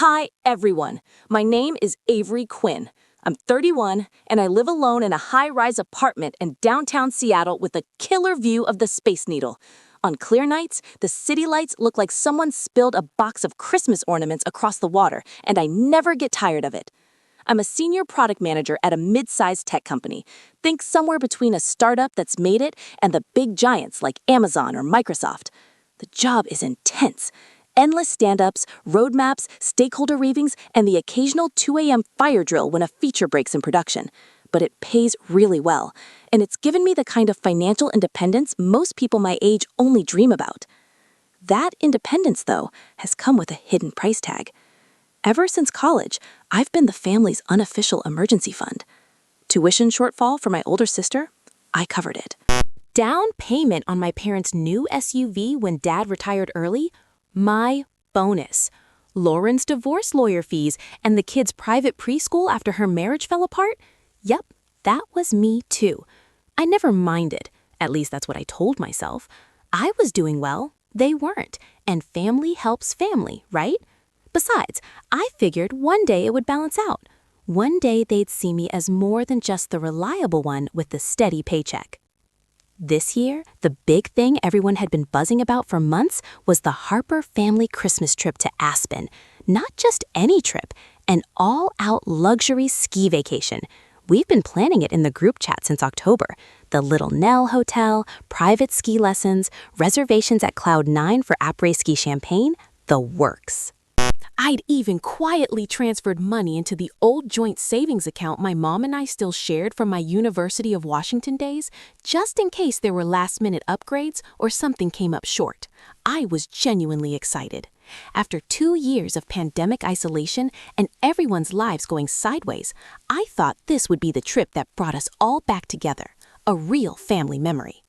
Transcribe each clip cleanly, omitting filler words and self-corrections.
Hi, everyone. My name is Avery Quinn. I'm 31, and I live alone in a high-rise apartment in downtown Seattle with a killer view of the Space Needle. On clear nights, the city lights look like someone spilled a box of Christmas ornaments across the water, and I never get tired of it. I'm a senior product manager at a mid-sized tech company. Think somewhere between a startup that's made it and the big giants like Amazon or Microsoft. The job is intense. Endless stand-ups, roadmaps, stakeholder briefings, and the occasional 2 a.m. fire drill when a feature breaks in production. But it pays really well, and it's given me the kind of financial independence most people my age only dream about. That independence, though, has come with a hidden price tag. Ever since college, I've been the family's unofficial emergency fund. Tuition shortfall for my older sister? I covered it. Down payment on my parents' new SUV when Dad retired early? My bonus. Lauren's divorce lawyer fees and the kids' private preschool after her marriage fell apart? Yep, that was me too. I never minded. At least that's what I told myself. I was doing well. They weren't. And family helps family, right? Besides, I figured one day it would balance out. One day they'd see me as more than just the reliable one with the steady paycheck. This year, the big thing everyone had been buzzing about for months was the Harper family Christmas trip to Aspen. Not just any trip, an all-out luxury ski vacation. We've been planning it in the group chat since October. The Little Nell Hotel, private ski lessons, reservations at Cloud9 for après-ski champagne, the works. I'd even quietly transferred money into the old joint savings account my mom and I still shared from my University of Washington days, just in case there were last-minute upgrades or something came up short. I was genuinely excited. After 2 years of pandemic isolation and everyone's lives going sideways, I thought this would be the trip that brought us all back together, a real family memory.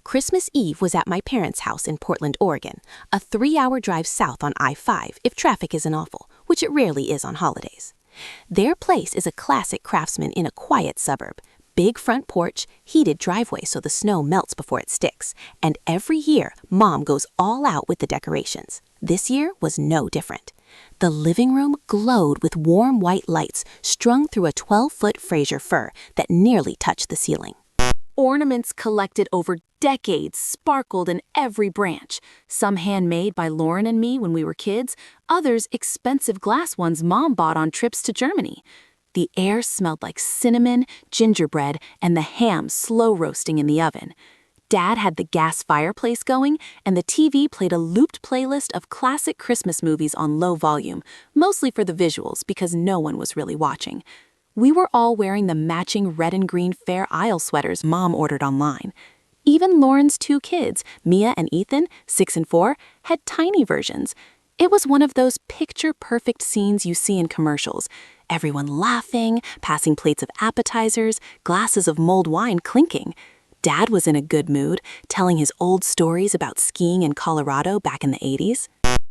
Christmas Eve was at my parents' house in Portland, Oregon, a 3-hour drive south on I-5 if traffic isn't awful, which it rarely is on holidays. Their place is a classic Craftsman in a quiet suburb. Big front porch, heated driveway so the snow melts before it sticks, and every year, Mom goes all out with the decorations. This year was no different. The living room glowed with warm white lights strung through a 12-foot Fraser fir that nearly touched the ceiling. Ornaments collected over decades sparkled in every branch, some handmade by Lauren and me when we were kids, others expensive glass ones Mom bought on trips to Germany. The air smelled like cinnamon, gingerbread, and the ham slow roasting in the oven. Dad had the gas fireplace going, and the TV played a looped playlist of classic Christmas movies on low volume, mostly for the visuals because no one was really watching. We were all wearing the matching red and green Fair Isle sweaters Mom ordered online. Even Lauren's 2 kids, Mia and Ethan, 6 and 4, had tiny versions. It was one of those picture-perfect scenes you see in commercials. Everyone laughing, passing plates of appetizers, glasses of mulled wine clinking. Dad was in a good mood, telling his old stories about skiing in Colorado back in the 80s.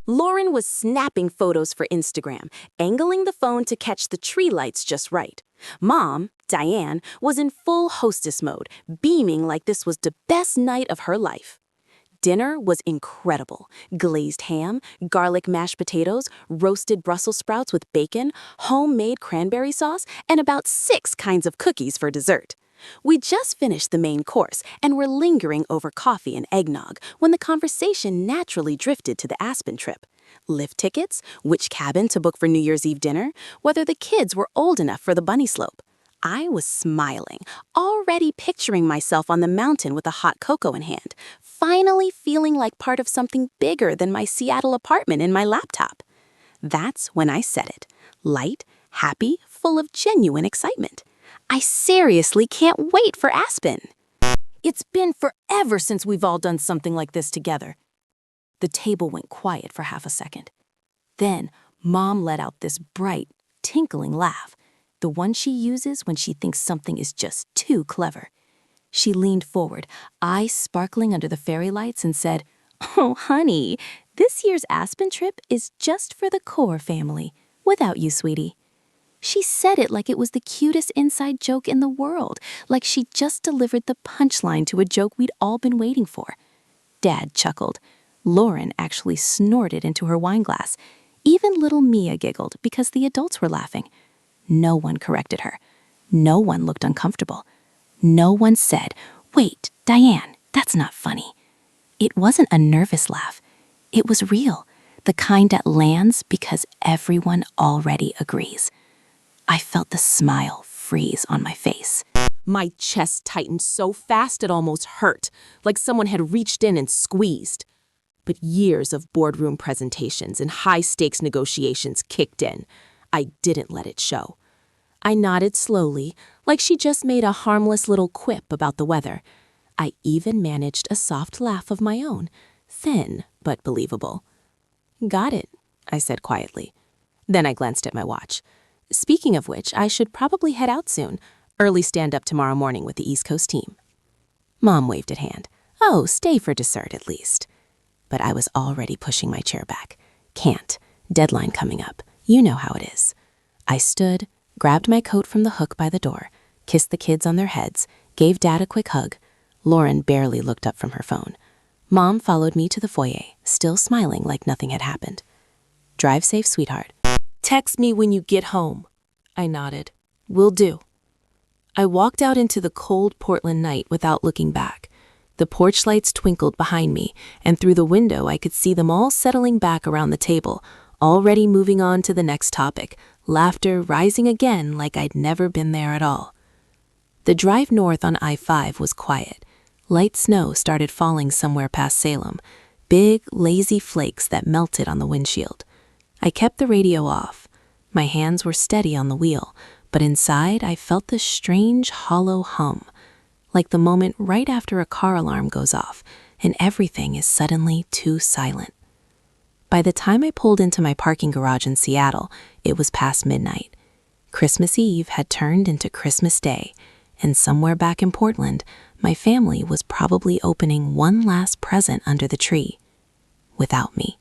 Lauren was snapping photos for Instagram, angling the phone to catch the tree lights just right. Mom, Diane, was in full hostess mode, beaming like this was the best night of her life. Dinner was incredible. Glazed ham, garlic mashed potatoes, roasted Brussels sprouts with bacon, homemade cranberry sauce, and about 6 kinds of cookies for dessert. We just finished the main course and were lingering over coffee and eggnog when the conversation naturally drifted to the Aspen trip. Lift tickets, which cabin to book for New Year's Eve dinner, whether the kids were old enough for the bunny slope. I was smiling, already picturing myself on the mountain with a hot cocoa in hand, finally feeling like part of something bigger than my Seattle apartment in my laptop. That's when I said it, light, happy, full of genuine excitement. I seriously can't wait for Aspen. It's been forever since we've all done something like this together. The table went quiet for half a second. Then, Mom let out this bright, tinkling laugh, the one she uses when she thinks something is just too clever. She leaned forward, eyes sparkling under the fairy lights, and said, "Oh, honey, this year's Aspen trip is just for the core family, without you, sweetie." She said it like it was the cutest inside joke in the world, like she just delivered the punchline to a joke we'd all been waiting for. Dad chuckled. Lauren actually snorted into her wine glass. Even little Mia giggled because the adults were laughing. No one corrected her. No one looked uncomfortable. No one said, "Wait, Diane, that's not funny." It wasn't a nervous laugh. It was real, the kind that lands because everyone already agrees. I felt the smile freeze on my face. My chest tightened so fast it almost hurt, like someone had reached in and squeezed. But years of boardroom presentations and high-stakes negotiations kicked in. I didn't let it show. I nodded slowly, like she just made a harmless little quip about the weather. I even managed a soft laugh of my own, thin but believable. "Got it," I said quietly. Then I glanced at my watch. Speaking of which, I should probably head out soon. Early stand-up tomorrow morning with the East Coast team. Mom waved at hand. "Oh, stay for dessert at least." But I was already pushing my chair back. Can't. Deadline coming up. You know how it is. I stood, grabbed my coat from the hook by the door, kissed the kids on their heads, gave Dad a quick hug. Lauren barely looked up from her phone. Mom followed me to the foyer, still smiling like nothing had happened. "Drive safe, sweetheart." "Text me when you get home." I nodded. "Will do." I walked out into the cold Portland night without looking back. The porch lights twinkled behind me, and through the window I could see them all settling back around the table, already moving on to the next topic, laughter rising again like I'd never been there at all. The drive north on I-5 was quiet. Light snow started falling somewhere past Salem, big, lazy flakes that melted on the windshield. I kept the radio off. My hands were steady on the wheel, but inside I felt this strange, hollow hum, like the moment right after a car alarm goes off and everything is suddenly too silent. By the time I pulled into my parking garage in Seattle, it was past midnight. Christmas Eve had turned into Christmas Day, and somewhere back in Portland, my family was probably opening one last present under the tree. Without me.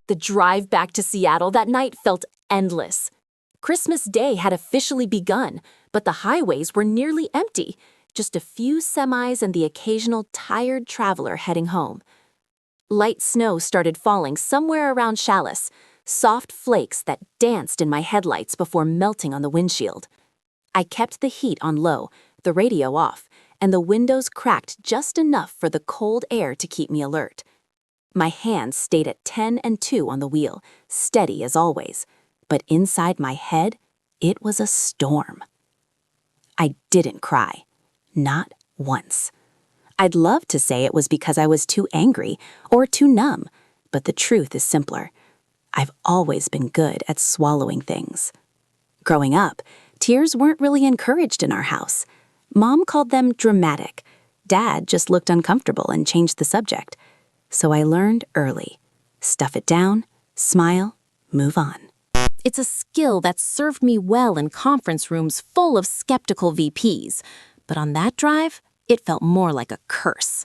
The drive back to Seattle that night felt endless. Christmas Day had officially begun, but the highways were nearly empty. Just a few semis and the occasional tired traveler heading home. Light snow started falling somewhere around Chalice, soft flakes that danced in my headlights before melting on the windshield. I kept the heat on low, the radio off, and the windows cracked just enough for the cold air to keep me alert. My hands stayed at 10 and 2 on the wheel, steady as always, but inside my head, it was a storm. I didn't cry. Not once. I'd love to say it was because I was too angry or too numb, but the truth is simpler. I've always been good at swallowing things. Growing up, tears weren't really encouraged in our house. Mom called them dramatic. Dad just looked uncomfortable and changed the subject. So I learned early. Stuff it down, smile, move on. It's a skill that served me well in conference rooms full of skeptical VPs. But on that drive, it felt more like a curse.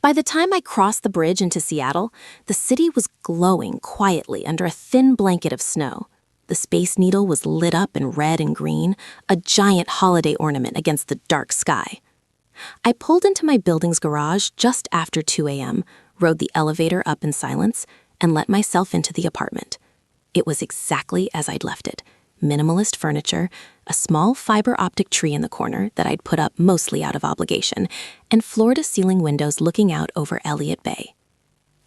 By the time I crossed the bridge into Seattle, the city was glowing quietly under a thin blanket of snow. The Space Needle was lit up in red and green, a giant holiday ornament against the dark sky. I pulled into my building's garage just after 2 a.m., rode the elevator up in silence, and let myself into the apartment. It was exactly as I'd left it. Minimalist furniture, a small fiber optic tree in the corner that I'd put up mostly out of obligation, and floor-to-ceiling windows looking out over Elliott Bay.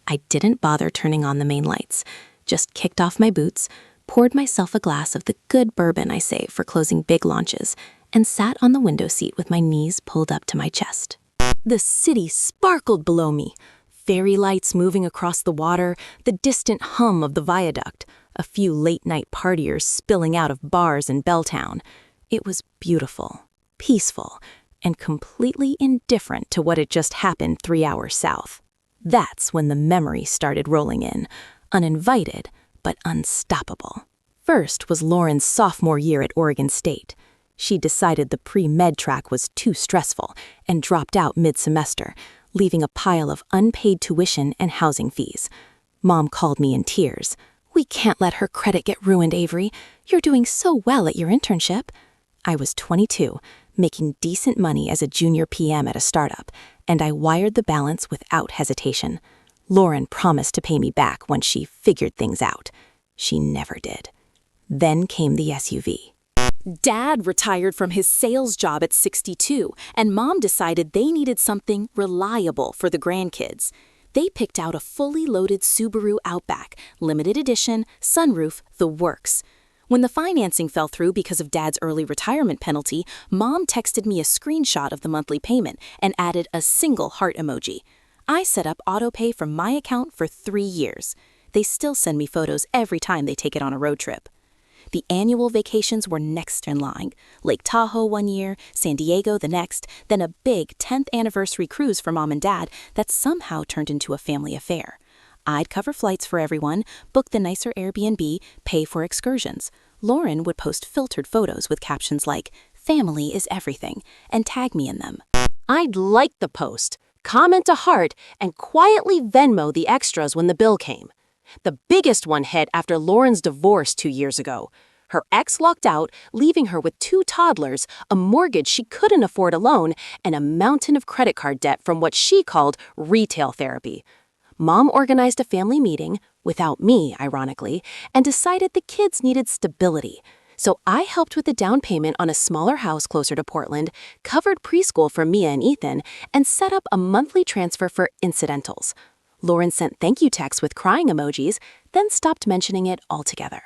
I didn't bother turning on the main lights, just kicked off my boots, poured myself a glass of the good bourbon I save for closing big launches, and sat on the window seat with my knees pulled up to my chest. The city sparkled below me, fairy lights moving across the water, the distant hum of the viaduct, a few late-night partiers spilling out of bars in Belltown. It was beautiful, peaceful, and completely indifferent to what had just happened 3 hours south. That's when the memories started rolling in, uninvited but unstoppable. First was Lauren's sophomore year at Oregon State. She decided the pre-med track was too stressful and dropped out mid-semester, leaving a pile of unpaid tuition and housing fees. Mom called me in tears. "We can't let her credit get ruined, Avery. You're doing so well at your internship." I was 22, making decent money as a junior PM at a startup, and I wired the balance without hesitation. Lauren promised to pay me back once she figured things out. She never did. Then came the SUV. Dad retired from his sales job at 62, and Mom decided they needed something reliable for the grandkids. They picked out a fully loaded Subaru Outback, limited edition, sunroof, the works. When the financing fell through because of Dad's early retirement penalty, Mom texted me a screenshot of the monthly payment and added a single heart emoji. I set up autopay from my account for 3 years. They still send me photos every time they take it on a road trip. The annual vacations were next in line. Lake Tahoe one year, San Diego the next, then a big 10th anniversary cruise for Mom and Dad that somehow turned into a family affair. I'd cover flights for everyone, book the nicer Airbnb, pay for excursions. Lauren would post filtered photos with captions like, "Family is everything," and tag me in them. I'd like the post, comment a heart, and quietly Venmo the extras when the bill came. The biggest one hit after Lauren's divorce 2 years ago. Her ex locked out, leaving her with 2 toddlers, a mortgage she couldn't afford alone, and a mountain of credit card debt from what she called retail therapy. Mom organized a family meeting, without me, ironically, and decided the kids needed stability. So I helped with the down payment on a smaller house closer to Portland, covered preschool for Mia and Ethan, and set up a monthly transfer for incidentals. Lauren sent thank you texts with crying emojis, then stopped mentioning it altogether.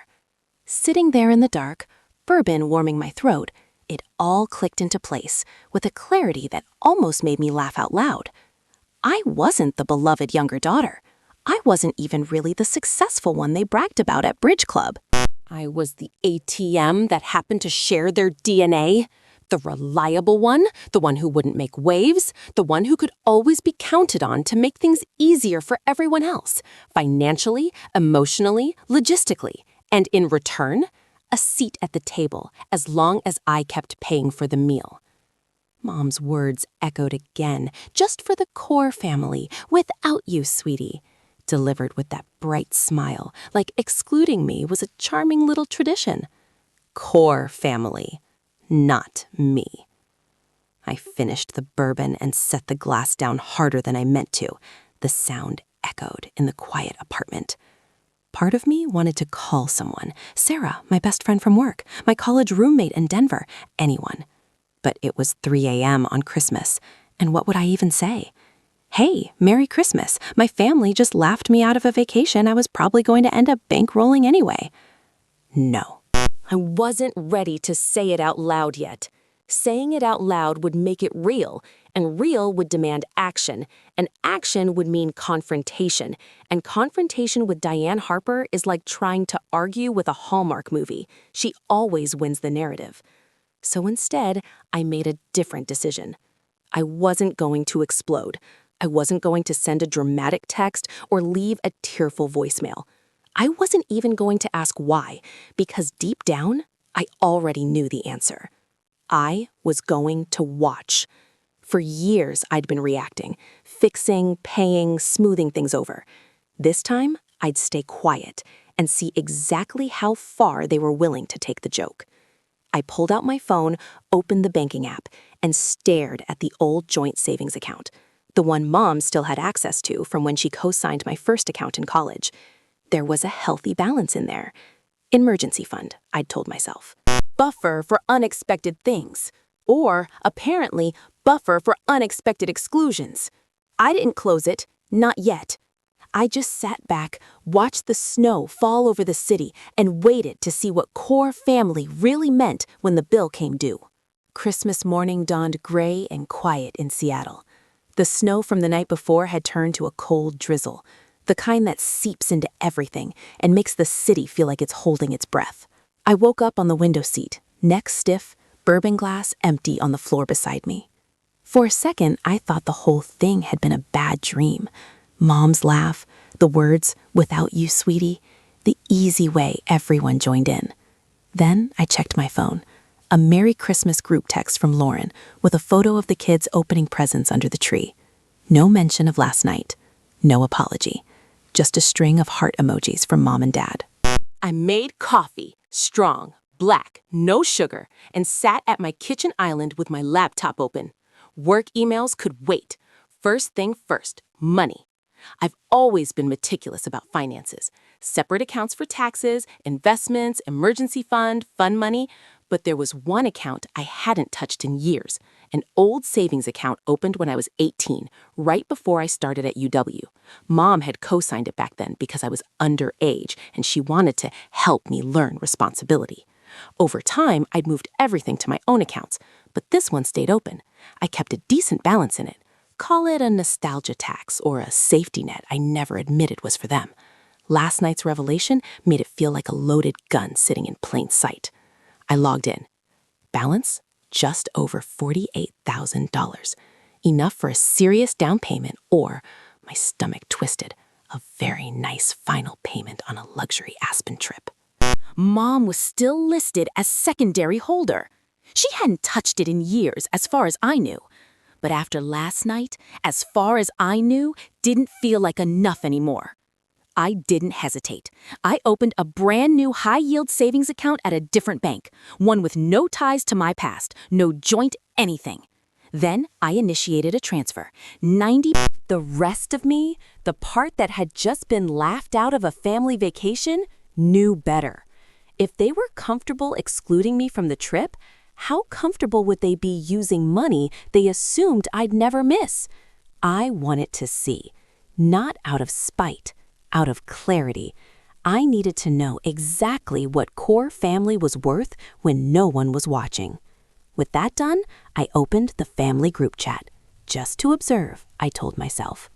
Sitting there in the dark, bourbon warming my throat, it all clicked into place with a clarity that almost made me laugh out loud. I wasn't the beloved younger daughter. I wasn't even really the successful one they bragged about at Bridge Club. I was the ATM that happened to share their DNA. The reliable one, the one who wouldn't make waves, the one who could always be counted on to make things easier for everyone else, financially, emotionally, logistically, and in return, a seat at the table as long as I kept paying for the meal. Mom's words echoed again, just for the core family, without you, sweetie, delivered with that bright smile, like excluding me was a charming little tradition. Core family. Not me. I finished the bourbon and set the glass down harder than I meant to. The sound echoed in the quiet apartment. Part of me wanted to call someone, Sarah, my best friend from work, my college roommate in Denver, anyone. But it was 3 a.m. on Christmas, and what would I even say? Hey, Merry Christmas. My family just laughed me out of a vacation I was probably going to end up bankrolling anyway. No. I wasn't ready to say it out loud yet. Saying it out loud would make it real, and real would demand action, and action would mean confrontation, and confrontation with Diane Harper is like trying to argue with a Hallmark movie. She always wins the narrative. So instead, I made a different decision. I wasn't going to explode. I wasn't going to send a dramatic text or leave a tearful voicemail. I wasn't even going to ask why, because deep down, I already knew the answer. I was going to watch. For years, I'd been reacting, fixing, paying, smoothing things over. This time, I'd stay quiet and see exactly how far they were willing to take the joke. I pulled out my phone, opened the banking app, and stared at the old joint savings account, the one Mom still had access to from when she co-signed my first account in college. There was a healthy balance in there. Emergency fund, I'd told myself. Buffer for unexpected things. Or, apparently, buffer for unexpected exclusions. I didn't close it, not yet. I just sat back, watched the snow fall over the city, and waited to see what core family really meant when the bill came due. Christmas morning dawned gray and quiet in Seattle. The snow from the night before had turned to a cold drizzle, the kind that seeps into everything and makes the city feel like it's holding its breath. I woke up on the window seat, neck stiff, bourbon glass empty on the floor beside me. For a second, I thought the whole thing had been a bad dream. Mom's laugh, the words, "without you, sweetie," the easy way everyone joined in. Then I checked my phone. A Merry Christmas group text from Lauren with a photo of the kids opening presents under the tree. No mention of last night. No apology. Just a string of heart emojis from Mom and Dad. I made coffee, strong, black, no sugar, and sat at my kitchen island with my laptop open. Work emails could wait. First thing first, money. I've always been meticulous about finances. separate accounts for taxes, investments, emergency fund, fund money. But there was one account I hadn't touched in years, an old savings account opened when I was 18, right before I started at UW. Mom had co-signed it back then because I was underage, and she wanted to help me learn responsibility. Over time, I'd moved everything to my own accounts, but this one stayed open. I kept a decent balance in it. Call it a nostalgia tax or a safety net I never admitted was for them. Last night's revelation made it feel like a loaded gun sitting in plain sight. I logged in. Balance? Just over $48,000. Enough for a serious down payment or, my stomach twisted, a very nice final payment on a luxury Aspen trip. Mom was still listed as secondary holder. She hadn't touched it in years, as far as I knew. But after last night, as far as I knew, didn't feel like enough anymore. I didn't hesitate. I opened a brand new high-yield savings account at a different bank, one with no ties to my past, no joint anything. Then I initiated a transfer. The rest of me, the part that had just been laughed out of a family vacation, knew better. If they were comfortable excluding me from the trip, how comfortable would they be using money they assumed I'd never miss? I wanted to see, not out of spite, out of clarity. I needed to know exactly what core family was worth when no one was watching. With that done, I opened the family group chat. Just to observe, I told myself.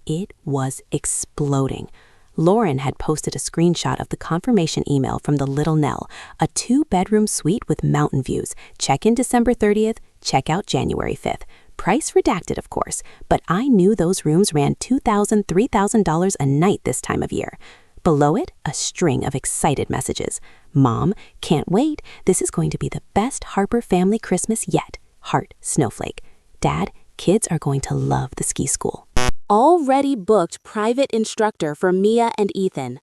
It was exploding. Lauren had posted a screenshot of the confirmation email from the Little Nell, a 2-bedroom suite with mountain views. Check-in December 30th, check-out January 5th. Price redacted, of course, but I knew those rooms ran $2,000, $3,000 a night this time of year. Below it, a string of excited messages. Mom, can't wait. This is going to be the best Harper family Christmas yet. Heart, snowflake. Dad, kids are going to love the ski school. Already booked private instructor for Mia and Ethan.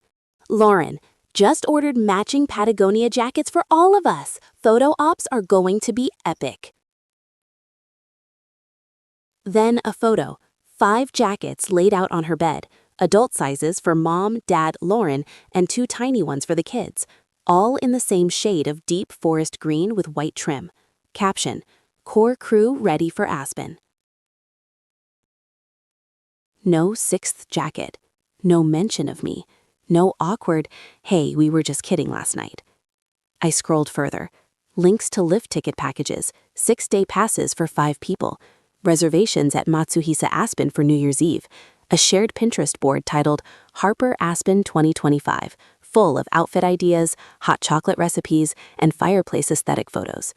Lauren, just ordered matching Patagonia jackets for all of us. Photo ops are going to be epic. Then a photo. 5 jackets laid out on her bed. Adult sizes for Mom, Dad, Lauren, and 2 tiny ones for the kids. All in the same shade of deep forest green with white trim. Caption, Core crew ready for Aspen. No 6th jacket. No mention of me. No awkward, hey, we were just kidding last night. I scrolled further. Links to lift ticket packages, 6-day passes for 5 people. Reservations at Matsuhisa Aspen for New Year's Eve, a shared Pinterest board titled Harper Aspen 2025, full of outfit ideas, hot chocolate recipes, and fireplace aesthetic photos.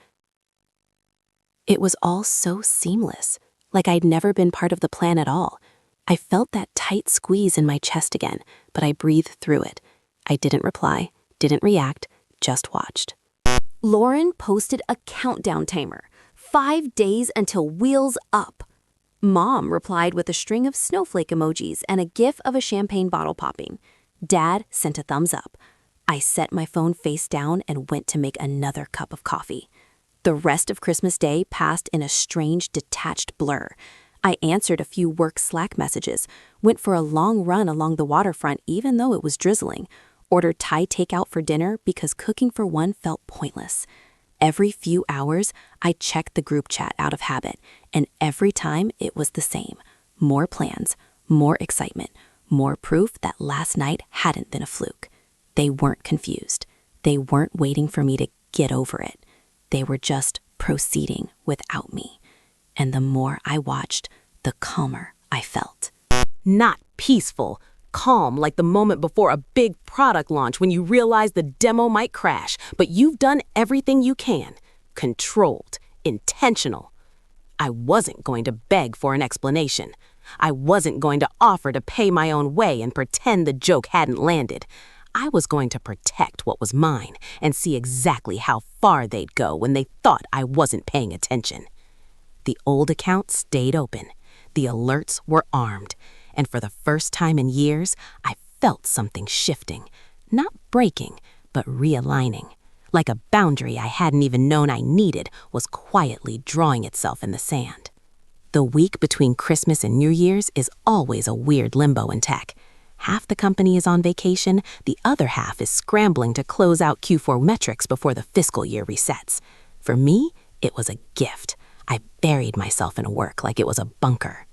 It was all so seamless, like I'd never been part of the plan at all. I felt that tight squeeze in my chest again, but I breathed through it. I didn't reply, didn't react, just watched. Lauren posted a countdown timer. 5 days until wheels up. Mom replied with a string of snowflake emojis and a gif of a champagne bottle popping. Dad sent a thumbs up. I set my phone face down and went to make another cup of coffee. The rest of Christmas Day passed in a strange, detached blur. I answered a few work Slack messages, went for a long run along the waterfront even though it was drizzling, ordered Thai takeout for dinner because cooking for one felt pointless. Every few hours, I checked the group chat out of habit, and every time it was the same. More plans, more excitement, more proof that last night hadn't been a fluke. They weren't confused. They weren't waiting for me to get over it. They were just proceeding without me. And the more I watched, the calmer I felt. Not peaceful. Calm, like the moment before a big product launch when you realize the demo might crash, but you've done everything you can. Controlled, intentional. I wasn't going to beg for an explanation. I wasn't going to offer to pay my own way and pretend the joke hadn't landed. I was going to protect what was mine and see exactly how far they'd go when they thought I wasn't paying attention. The old account stayed open. The alerts were armed. And for the first time in years, I felt something shifting. Not breaking, but realigning. Like a boundary I hadn't even known I needed was quietly drawing itself in the sand. The week between Christmas and New Year's is always a weird limbo in tech. Half the company is on vacation, the other half is scrambling to close out Q4 metrics before the fiscal year resets. For me, it was a gift. I buried myself in work like it was a bunker.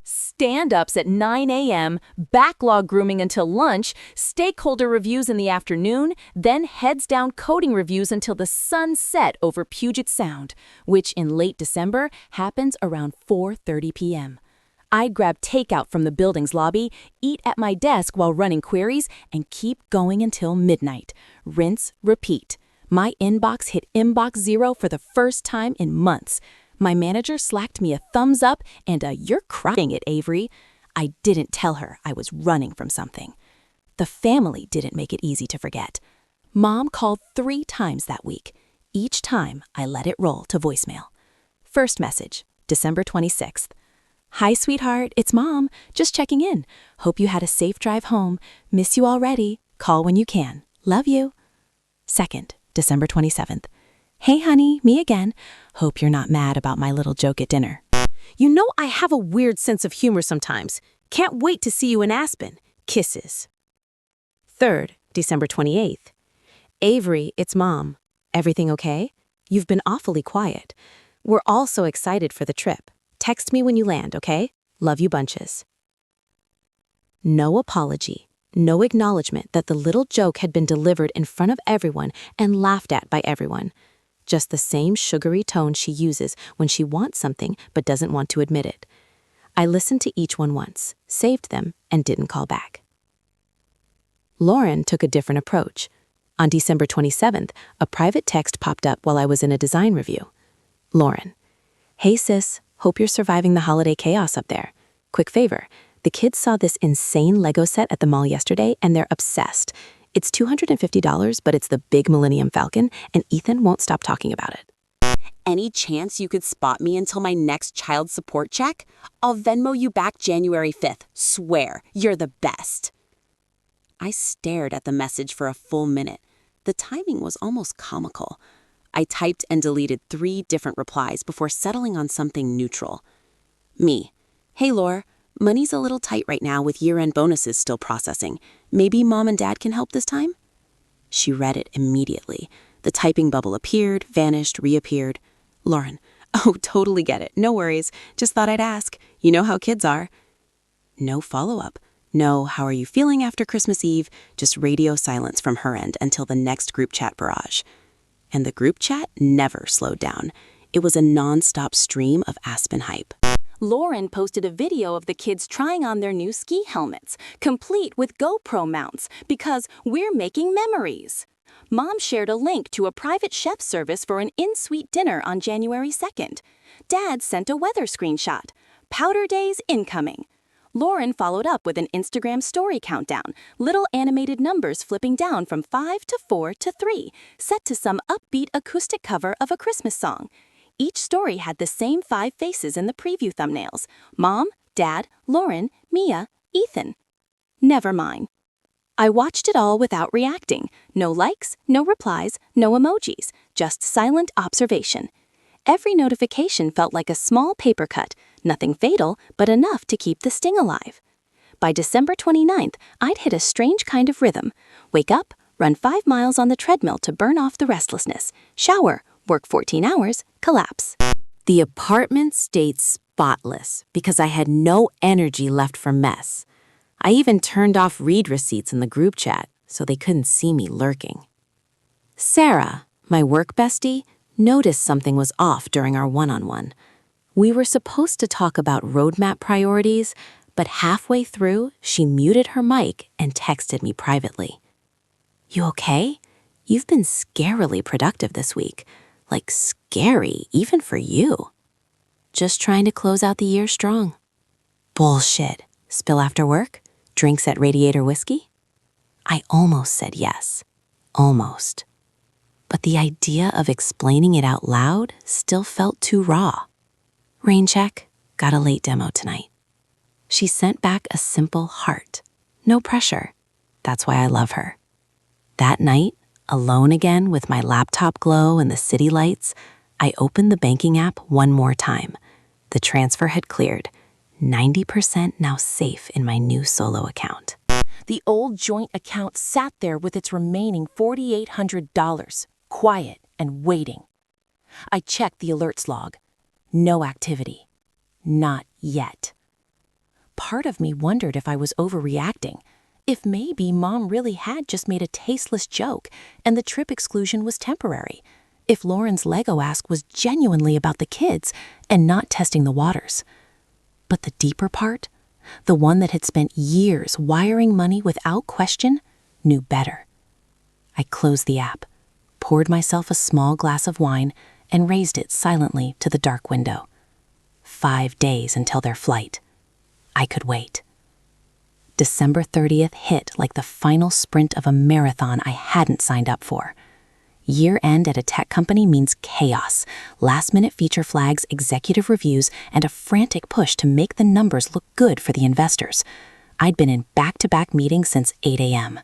Stand-ups at 9 a.m., backlog grooming until lunch, stakeholder reviews in the afternoon, then heads-down coding reviews until the sun set over Puget Sound, which in late December happens around 4:30 p.m. I'd grab takeout from the building's lobby, eat at my desk while running queries, and keep going until midnight. Rinse, repeat. My inbox hit inbox zero for the first time in months. My manager slacked me a thumbs up and a "you're crying it, Avery." I didn't tell her I was running from something. The family didn't make it easy to forget. Mom called 3 times that week. Each time, I let it roll to voicemail. First message, December 26th. "Hi, sweetheart, it's Mom. Just checking in. Hope you had a safe drive home. Miss you already. Call when you can. Love you." Second, December 27th. "Hey, honey, me again. Hope you're not mad about my little joke at dinner. You know I have a weird sense of humor sometimes. Can't wait to see you in Aspen. Kisses." Third, December 28th. "Avery, it's Mom. Everything okay? You've been awfully quiet. We're all so excited for the trip. Text me when you land, okay? Love you bunches." No apology. No acknowledgement that the little joke had been delivered in front of everyone and laughed at by everyone. Just the same sugary tone she uses when she wants something but doesn't want to admit it. I listened to each one once, saved them, and didn't call back. Lauren took a different approach. On December 27th, a private text popped up while I was in a design review. Lauren: "Hey sis, hope you're surviving the holiday chaos up there. Quick favor, the kids saw this insane Lego set at the mall yesterday and they're obsessed. It's $250, but it's the big Millennium Falcon, and Ethan won't stop talking about it. Any chance you could spot me until my next child support check? I'll Venmo you back January 5th. Swear, you're the best." I stared at the message for a full minute. The timing was almost comical. I typed and deleted 3 different replies before settling on something neutral. Me: "Hey Laura, money's a little tight right now with year-end bonuses still processing. Maybe Mom and Dad can help this time?" She read it immediately. The typing bubble appeared, vanished, reappeared. Lauren: "Oh, totally get it. No worries. Just thought I'd ask. You know how kids are." No follow-up. No, "how are you feeling after Christmas Eve?" Just radio silence from her end until the next group chat barrage. And the group chat never slowed down. It was a non-stop stream of Aspen hype. Lauren posted a video of the kids trying on their new ski helmets, complete with GoPro mounts, because we're making memories. Mom shared a link to a private chef service for an in-suite dinner on January 2nd. Dad sent a weather screenshot. Powder days incoming. Lauren followed up with an Instagram story countdown, little animated numbers flipping down from 5 to 4 to 3, set to some upbeat acoustic cover of a Christmas song. Each story had the same 5 faces in the preview thumbnails: Mom, Dad, Lauren, Mia, Ethan. Never mine. I watched it all without reacting. No likes, no replies, no emojis, just silent observation. Every notification felt like a small paper cut, nothing fatal, but enough to keep the sting alive. By December 29th, I'd hit a strange kind of rhythm. Wake up, run 5 miles on the treadmill to burn off the restlessness, shower, work 14 hours, collapse. The apartment stayed spotless because I had no energy left for mess. I even turned off read receipts in the group chat so they couldn't see me lurking. Sarah, my work bestie, noticed something was off during our one-on-one. We were supposed to talk about roadmap priorities, but halfway through, she muted her mic and texted me privately. "You okay? You've been scarily productive this week. Like scary, even for you." "Just trying to close out the year strong." Bullshit. Spill after work? Drinks at Radiator Whiskey? I almost said yes. Almost. But the idea of explaining it out loud still felt too raw. "Rain check. Got a late demo tonight." She sent back a simple heart. No pressure. That's why I love her. That night, alone again with my laptop glow and the city lights, I opened the banking app one more time. The transfer had cleared. 90% now safe in my new solo account. The old joint account sat there with its remaining $4,800, quiet and waiting. I checked the alerts log. No activity. Not yet. Part of me wondered if I was overreacting, if maybe Mom really had just made a tasteless joke and the trip exclusion was temporary, if Lauren's Lego ask was genuinely about the kids and not testing the waters. But the deeper part, the one that had spent years wiring money without question, knew better. I closed the app, poured myself a small glass of wine, and raised it silently to the dark window. 5 days until their flight. I could wait. December 30th hit like the final sprint of a marathon I hadn't signed up for. Year-end at a tech company means chaos, last-minute feature flags, executive reviews, and a frantic push to make the numbers look good for the investors. I'd been in back-to-back meetings since 8 a.m.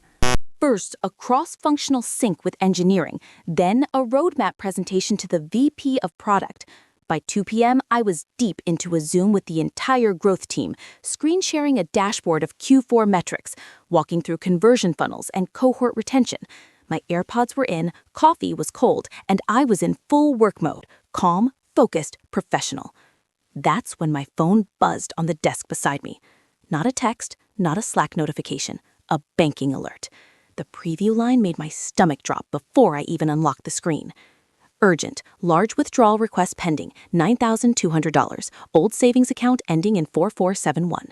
First, a cross-functional sync with engineering, then a roadmap presentation to the VP of product. By 2 p.m., I was deep into a Zoom with the entire growth team, screen sharing a dashboard of Q4 metrics, walking through conversion funnels and cohort retention. My AirPods were in, coffee was cold, and I was in full work mode, calm, focused, professional. That's when my phone buzzed on the desk beside me. Not a text, not a Slack notification, a banking alert. The preview line made my stomach drop before I even unlocked the screen. Urgent, large withdrawal request pending, $9,200, old savings account ending in 4471.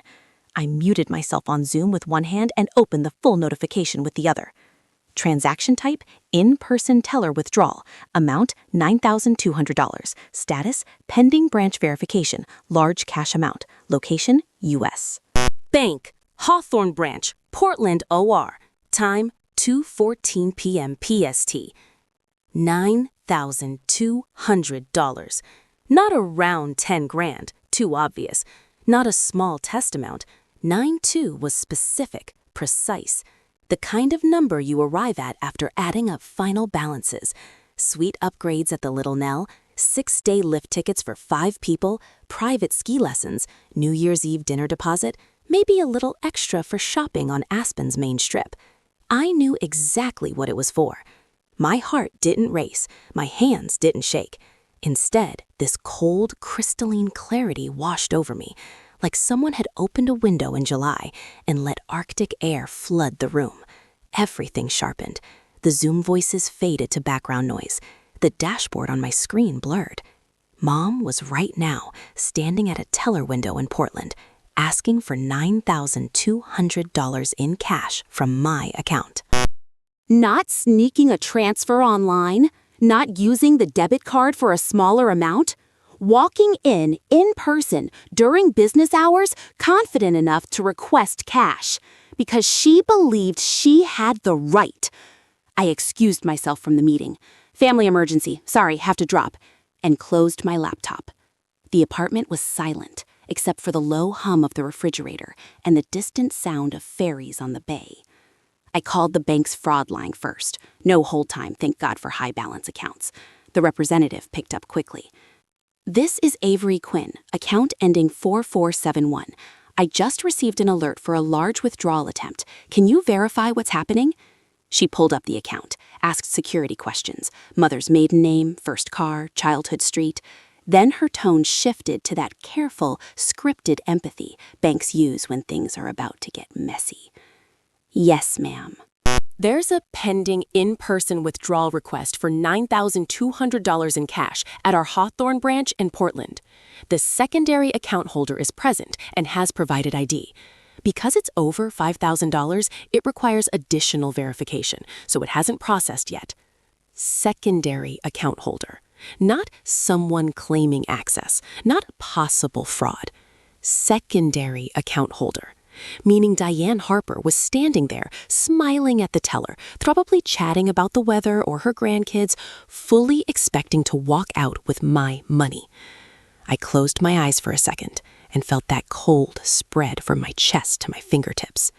I muted myself on Zoom with one hand and opened the full notification with the other. Transaction type, in-person teller withdrawal, amount $9,200, status, pending branch verification, large cash amount, location, U.S. Bank, Hawthorne Branch, Portland, OR, time 2:14 p.m. PST. $9,200. Not a round 10 grand, too obvious. Not a small test amount. 9-2 was specific, precise. The kind of number you arrive at after adding up final balances. Suite upgrades at the Little Nell, 6-day lift tickets for 5 people, private ski lessons, New Year's Eve dinner deposit, maybe a little extra for shopping on Aspen's main strip. I knew exactly what it was for. My heart didn't race, my hands didn't shake. Instead, this cold, crystalline clarity washed over me, like someone had opened a window in July and let Arctic air flood the room. Everything sharpened. The Zoom voices faded to background noise. The dashboard on my screen blurred. Mom was right now standing at a teller window in Portland, asking for $9,200 in cash from my account. Not sneaking a transfer online, not using the debit card for a smaller amount, walking in person during business hours, confident enough to request cash because she believed she had the right. I excused myself from the meeting. Family emergency, sorry, have to drop, and closed my laptop. The apartment was silent, except for the low hum of the refrigerator and the distant sound of ferries on the bay. I called the bank's fraud line first. No hold time, thank God for high balance accounts. The representative picked up quickly. This is Avery Quinn, account ending 4471. I just received an alert for a large withdrawal attempt. Can you verify what's happening? She pulled up the account, asked security questions, mother's maiden name, first car, childhood street. Then her tone shifted to that careful, scripted empathy banks use when things are about to get messy. Yes, ma'am. There's a pending in-person withdrawal request for $9,200 in cash at our Hawthorne branch in Portland. The secondary account holder is present and has provided ID. Because it's over $5,000, it requires additional verification, so it hasn't processed yet. Secondary account holder. Not someone claiming access, not possible fraud. Secondary account holder. Meaning Diane Harper was standing there, smiling at the teller, probably chatting about the weather or her grandkids, fully expecting to walk out with my money. I closed my eyes for a second and felt that cold spread from my chest to my fingertips.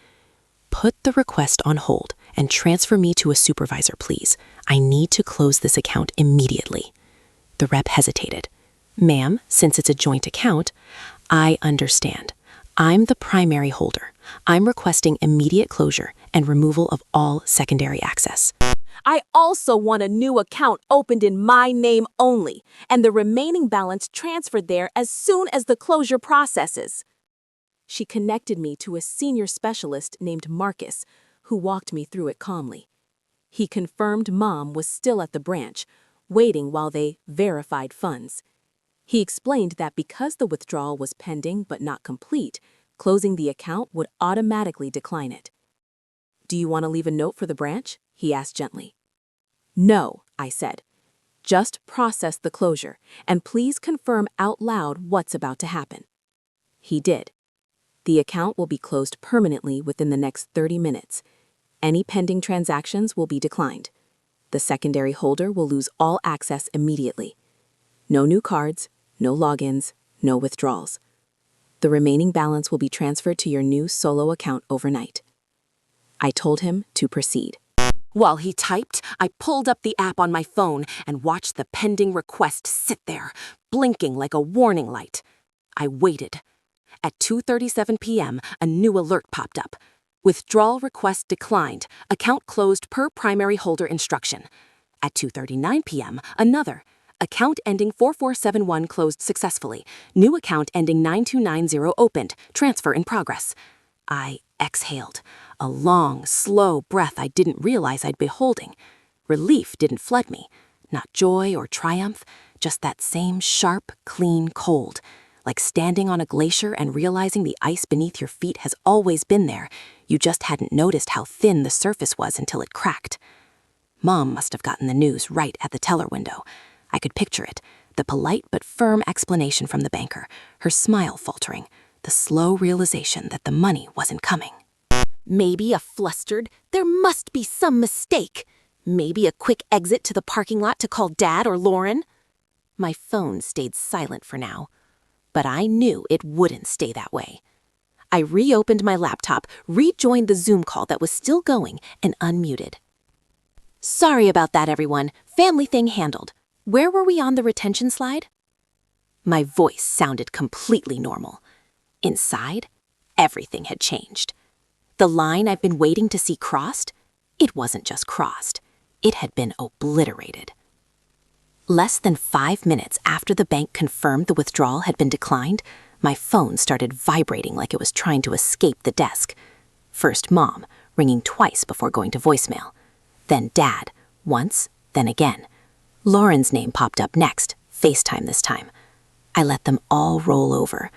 Put the request on hold and transfer me to a supervisor, please. I need to close this account immediately. The rep hesitated. Ma'am, since it's a joint account, I understand. I'm the primary holder. I'm requesting immediate closure and removal of all secondary access. I also want a new account opened in my name only, and the remaining balance transferred there as soon as the closure processes. She connected me to a senior specialist named Marcus, who walked me through it calmly. He confirmed Mom was still at the branch, waiting while they verified funds. He explained that because the withdrawal was pending but not complete, closing the account would automatically decline it. "Do you want to leave a note for the branch?" he asked gently. "No," I said. "Just process the closure, and please confirm out loud what's about to happen." He did. The account will be closed permanently within the next 30 minutes. Any pending transactions will be declined. The secondary holder will lose all access immediately. No new cards, no logins, no withdrawals. The remaining balance will be transferred to your new solo account overnight. I told him to proceed. While he typed, I pulled up the app on my phone and watched the pending request sit there, blinking like a warning light. I waited. At 2:37 p.m., a new alert popped up. Withdrawal request declined. Account closed per primary holder instruction. At 2:39 p.m., another. Account ending 4471 closed successfully. New account ending 9290 opened. Transfer in progress. I exhaled. A long, slow breath I didn't realize I'd be holding. Relief didn't flood me. Not joy or triumph, just that same sharp, clean cold. Like standing on a glacier and realizing the ice beneath your feet has always been there. You just hadn't noticed how thin the surface was until it cracked. Mom must have gotten the news right at the teller window. I could picture it, the polite but firm explanation from the banker, her smile faltering, the slow realization that the money wasn't coming. Maybe a flustered, "There must be some mistake." Maybe a quick exit to the parking lot to call Dad or Lauren. My phone stayed silent for now, but I knew it wouldn't stay that way. I reopened my laptop, rejoined the Zoom call that was still going, and unmuted. "Sorry about that, everyone. Family thing handled. Where were we on the retention slide?" My voice sounded completely normal. Inside, everything had changed. The line I've been waiting to see crossed, it wasn't just crossed. It had been obliterated. Less than 5 minutes after the bank confirmed the withdrawal had been declined, my phone started vibrating like it was trying to escape the desk. First Mom, ringing twice before going to voicemail. Then Dad, once, then again. Lauren's name popped up next, FaceTime this time. I let them all roll over.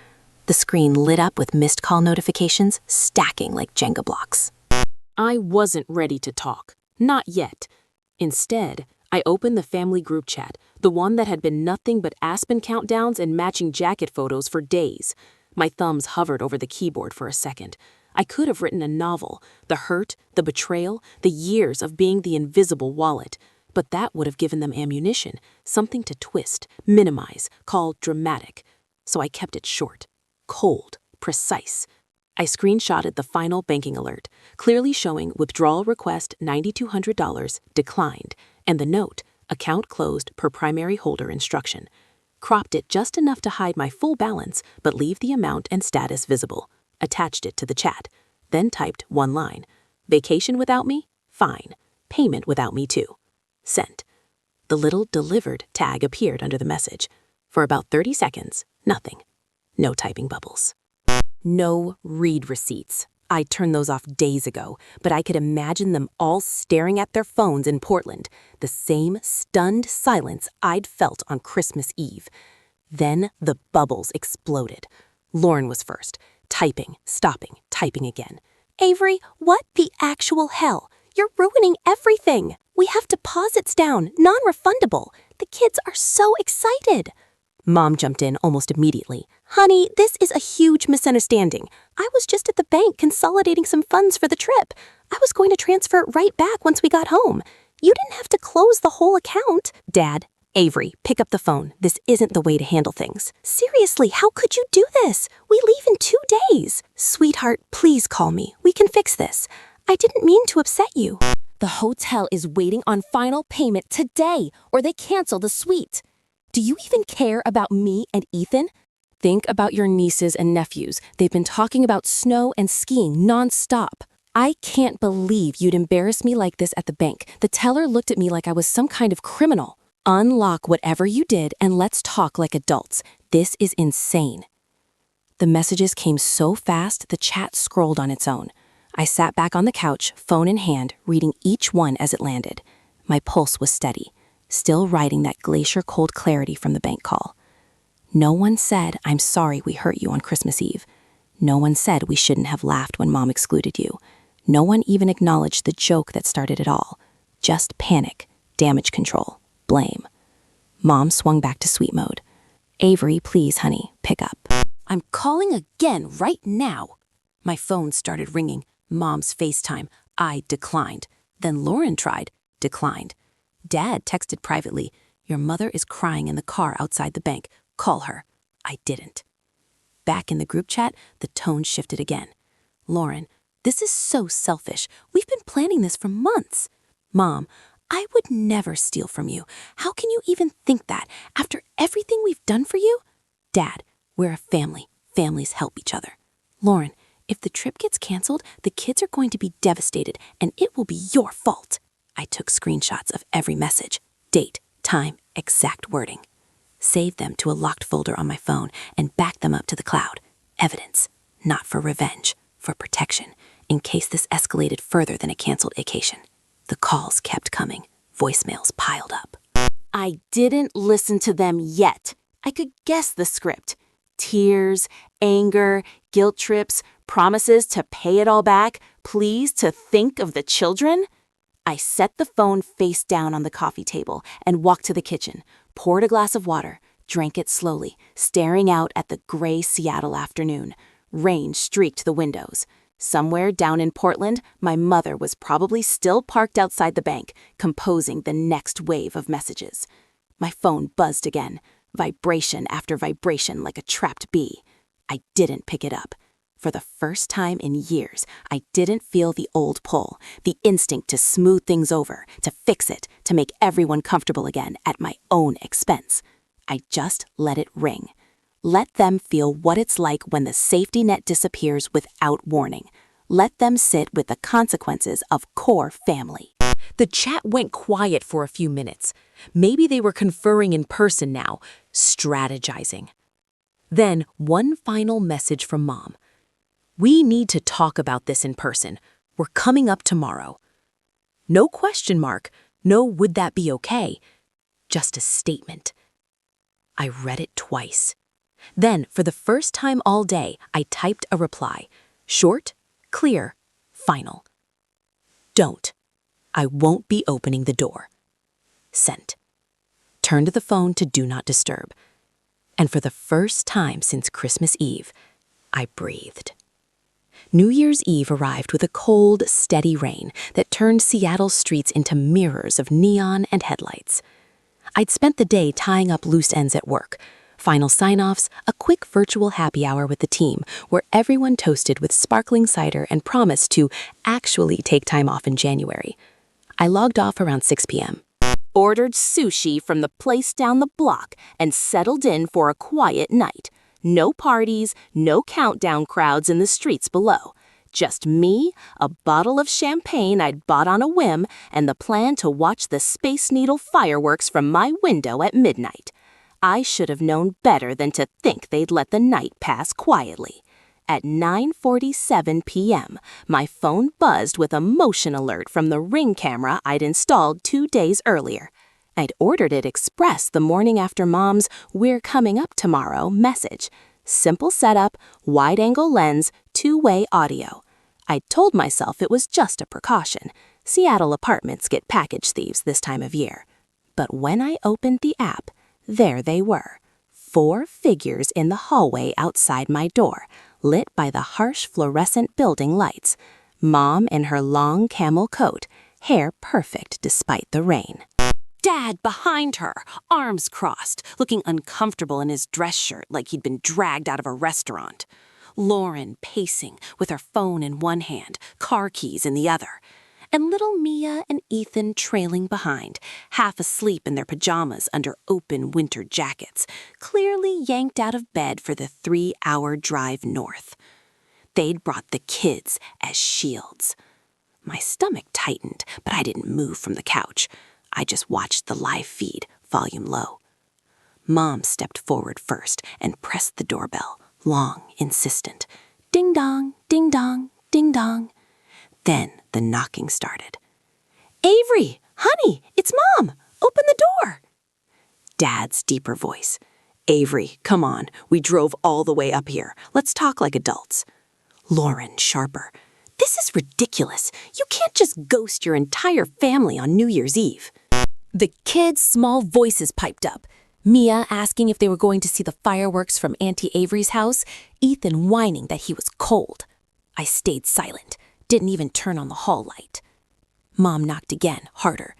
The screen lit up with missed call notifications, stacking like Jenga blocks. I wasn't ready to talk. Not yet. Instead, I opened the family group chat, the one that had been nothing but Aspen countdowns and matching jacket photos for days. My thumbs hovered over the keyboard for a second. I could have written a novel, the hurt, the betrayal, the years of being the invisible wallet. But that would have given them ammunition, something to twist, minimize, call dramatic. So I kept it short, cold, precise. I screenshotted the final banking alert, clearly showing withdrawal request $9,200 declined, and the note, account closed per primary holder instruction. Cropped it just enough to hide my full balance, but leave the amount and status visible. Attached it to the chat, then typed one line. Vacation without me? Fine. Payment without me too. Sent. The little delivered tag appeared under the message. For about 30 seconds, nothing. No typing bubbles. No read receipts. I turned those off days ago, but I could imagine them all staring at their phones in Portland, the same stunned silence I'd felt on Christmas Eve. Then the bubbles exploded. Lauren was first, typing, stopping, typing again. "Avery, what the actual hell? You're ruining everything. We have deposits down, non-refundable. The kids are so excited." Mom jumped in almost immediately. "Honey, this is a huge misunderstanding. I was just at the bank consolidating some funds for the trip. I was going to transfer it right back once we got home. You didn't have to close the whole account." "Dad, Avery, pick up the phone. This isn't the way to handle things." "Seriously, how could you do this? We leave in 2 days." "Sweetheart, please call me. We can fix this. I didn't mean to upset you." "The hotel is waiting on final payment today, or they cancel the suite. Do you even care about me and Ethan? Think about your nieces and nephews. They've been talking about snow and skiing nonstop. I can't believe you'd embarrass me like this at the bank. The teller looked at me like I was some kind of criminal. Unlock whatever you did and let's talk like adults. This is insane. The messages came so fast, the chat scrolled on its own. I sat back on the couch, phone in hand, reading each one as it landed. My pulse was steady, still riding that glacier-cold clarity from the bank call. No one said, "I'm sorry we hurt you on Christmas Eve." No one said we shouldn't have laughed when Mom excluded you. No one even acknowledged the joke that started it all. Just panic, damage control, blame. Mom swung back to sweet mode. "Avery, please, honey, pick up." "I'm calling again right now." My phone started ringing. Mom's FaceTime. I declined. Then Lauren tried. Declined. Dad texted privately, "Your mother is crying in the car outside the bank. Call her." I didn't. Back in the group chat, the tone shifted again. "Lauren, this is so selfish. We've been planning this for months." "Mom, I would never steal from you. How can you even think that after everything we've done for you?" "Dad, we're a family. Families help each other." "Lauren, if the trip gets canceled, the kids are going to be devastated, and it will be your fault." I took screenshots of every message, date, time, exact wording. Saved them to a locked folder on my phone and backed them up to the cloud. Evidence, not for revenge, for protection, in case this escalated further than a canceled vacation. The calls kept coming. Voicemails piled up. I didn't listen to them yet. I could guess the script. Tears, anger, guilt trips, promises to pay it all back, pleas to think of the children. I set the phone face down on the coffee table and walked to the kitchen, poured a glass of water, drank it slowly, staring out at the gray Seattle afternoon. Rain streaked the windows. Somewhere down in Portland, my mother was probably still parked outside the bank, composing the next wave of messages. My phone buzzed again, vibration after vibration like a trapped bee. I didn't pick it up. For the first time in years, I didn't feel the old pull, the instinct to smooth things over, to fix it, to make everyone comfortable again at my own expense. I just let it ring. Let them feel what it's like when the safety net disappears without warning. Let them sit with the consequences of core family. The chat went quiet for a few minutes. Maybe they were conferring in person now, strategizing. Then one final message from Mom. "We need to talk about this in person. We're coming up tomorrow." No question mark, no would that be okay. Just a statement. I read it twice. Then, for the first time all day, I typed a reply. Short, clear, final. "Don't. I won't be opening the door." Sent. Turned the phone to Do Not Disturb. And for the first time since Christmas Eve, I breathed. New Year's Eve arrived with a cold, steady rain that turned Seattle's streets into mirrors of neon and headlights. I'd spent the day tying up loose ends at work. Final sign-offs, a quick virtual happy hour with the team where everyone toasted with sparkling cider and promised to actually take time off in January. I logged off around 6 p.m. Ordered sushi from the place down the block and settled in for a quiet night. No parties, no countdown crowds in the streets below. Just me, a bottle of champagne I'd bought on a whim, and the plan to watch the Space Needle fireworks from my window at midnight. I should have known better than to think they'd let the night pass quietly. At 9:47 p.m., my phone buzzed with a motion alert from the Ring camera I'd installed 2 days earlier. I'd ordered it express the morning after Mom's "We're coming up tomorrow" message. Simple setup, wide-angle lens, two-way audio. I'd told myself it was just a precaution. Seattle apartments get package thieves this time of year. But when I opened the app, there they were. 4 figures in the hallway outside my door, lit by the harsh fluorescent building lights. Mom in her long camel coat, hair perfect despite the rain. Dad behind her, arms crossed, looking uncomfortable in his dress shirt like he'd been dragged out of a restaurant. Lauren pacing with her phone in one hand, car keys in the other. and little Mia and Ethan trailing behind, half asleep in their pajamas under open winter jackets, clearly yanked out of bed for the 3-hour drive north. They'd brought the kids as shields. My stomach tightened, but I didn't move from the couch. I just watched the live feed, volume low. Mom stepped forward first and pressed the doorbell, long, insistent. Ding dong, ding dong, ding dong. Then the knocking started. Avery, honey, it's Mom. Open the door. Dad's deeper voice. Avery, come on. We drove all the way up here. Let's talk like adults. Lauren, sharper. This is ridiculous. You can't just ghost your entire family on New Year's Eve. The kids' small voices piped up. Mia asking if they were going to see the fireworks from Auntie Avery's house, Ethan whining that he was cold. I stayed silent, didn't even turn on the hall light. Mom knocked again, harder.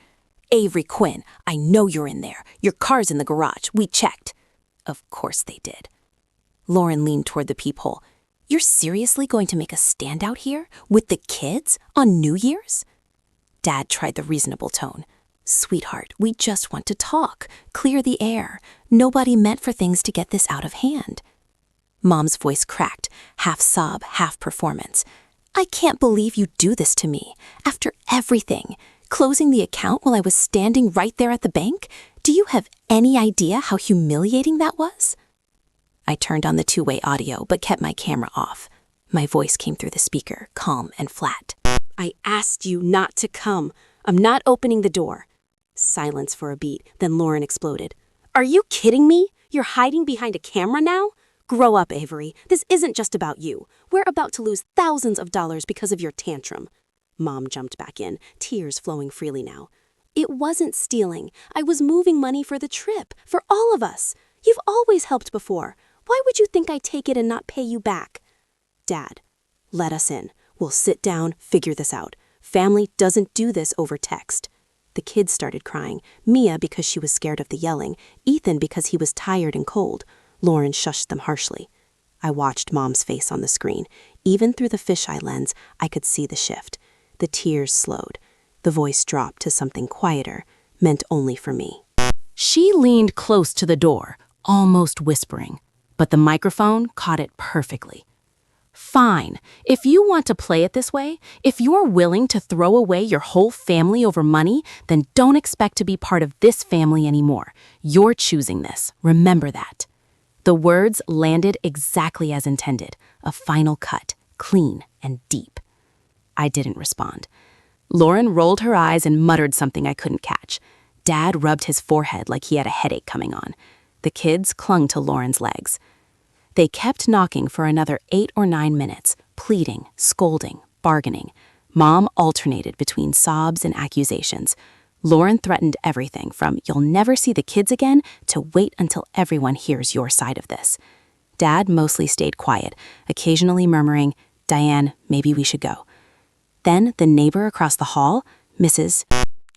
Avery Quinn, I know you're in there. Your car's in the garage. We checked. Of course they did. Lauren leaned toward the peephole. You're seriously going to make a stand out here? With the kids? On New Year's? Dad tried the reasonable tone. Sweetheart, we just want to talk, clear the air. Nobody meant for things to get this out of hand. Mom's voice cracked, half sob, half performance. I can't believe you do this to me. After everything, closing the account while I was standing right there at the bank? Do you have any idea how humiliating that was? I turned on the two-way audio, but kept my camera off. My voice came through the speaker, calm and flat. I asked you not to come. I'm not opening the door. Silence for a beat, then Lauren exploded. Are you kidding me? You're hiding behind a camera now? Grow up, Avery. This isn't just about you. We're about to lose thousands of dollars because of your tantrum. Mom jumped back in, tears flowing freely now. It wasn't stealing. I was moving money for the trip, for all of us. You've always helped before. Why would you think I'd take it and not pay you back? Dad, let us in. We'll sit down, figure this out. Family doesn't do this over text. The kids started crying, Mia because she was scared of the yelling, Ethan because he was tired and cold. Lauren shushed them harshly. I watched Mom's face on the screen. Even through the fisheye lens, I could see the shift. The tears slowed. The voice dropped to something quieter, meant only for me. She leaned close to the door, almost whispering, but the microphone caught it perfectly. Fine. If you want to play it this way, if you're willing to throw away your whole family over money, then don't expect to be part of this family anymore. You're choosing this. Remember that. The words landed exactly as intended, a final cut, clean and deep. I didn't respond. Lauren rolled her eyes and muttered something I couldn't catch. Dad rubbed his forehead like he had a headache coming on. The kids clung to Lauren's legs. They kept knocking for another 8 or 9 minutes, pleading, scolding, bargaining. Mom alternated between sobs and accusations. Lauren threatened everything from "you'll never see the kids again" to "wait until everyone hears your side of this." Dad mostly stayed quiet, occasionally murmuring, "Diane, maybe we should go." Then the neighbor across the hall, Mrs.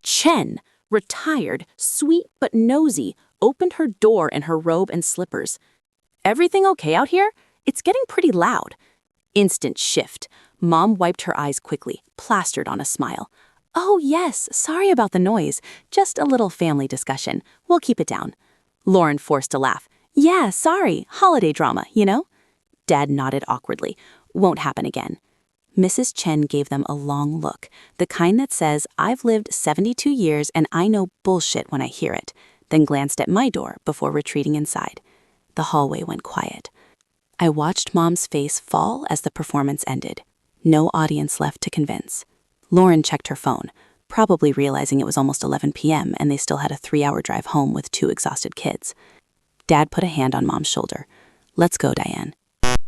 Chen, retired, sweet but nosy, opened her door in her robe and slippers. Everything okay out here? It's getting pretty loud. Instant shift. Mom wiped her eyes quickly, plastered on a smile. Oh yes, sorry about the noise. Just a little family discussion. We'll keep it down. Lauren forced a laugh. Yeah, sorry. Holiday drama, you know? Dad nodded awkwardly. Won't happen again. Mrs. Chen gave them a long look, the kind that says, I've lived 72 years and I know bullshit when I hear it, then glanced at my door before retreating inside. The hallway went quiet. I watched Mom's face fall as the performance ended. No audience left to convince. Lauren checked her phone, probably realizing it was almost 11 p.m. and they still had a 3-hour drive home with 2 exhausted kids. Dad put a hand on Mom's shoulder. Let's go, Diane.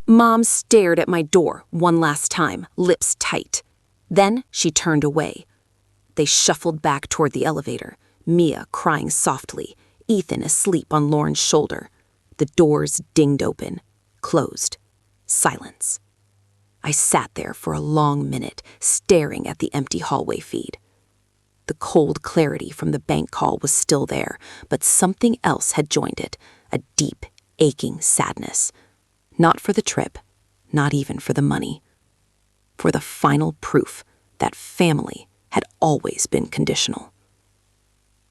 Mom stared at my door one last time, lips tight. Then she turned away. They shuffled back toward the elevator, Mia crying softly, Ethan asleep on Lauren's shoulder. The doors dinged open, closed. Silence. I sat there for a long minute, staring at the empty hallway feed. The cold clarity from the bank call was still there, but something else had joined it, a deep, aching sadness. Not for the trip, not even for the money. For the final proof that family had always been conditional.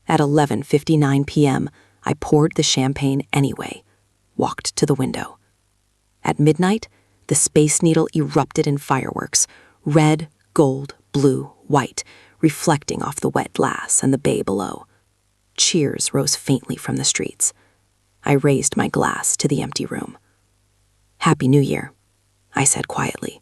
At 11:59 p.m., I poured the champagne anyway, walked to the window. At midnight, the Space Needle erupted in fireworks, red, gold, blue, white, reflecting off the wet glass and the bay below. Cheers rose faintly from the streets. I raised my glass to the empty room. "Happy New Year," I said quietly.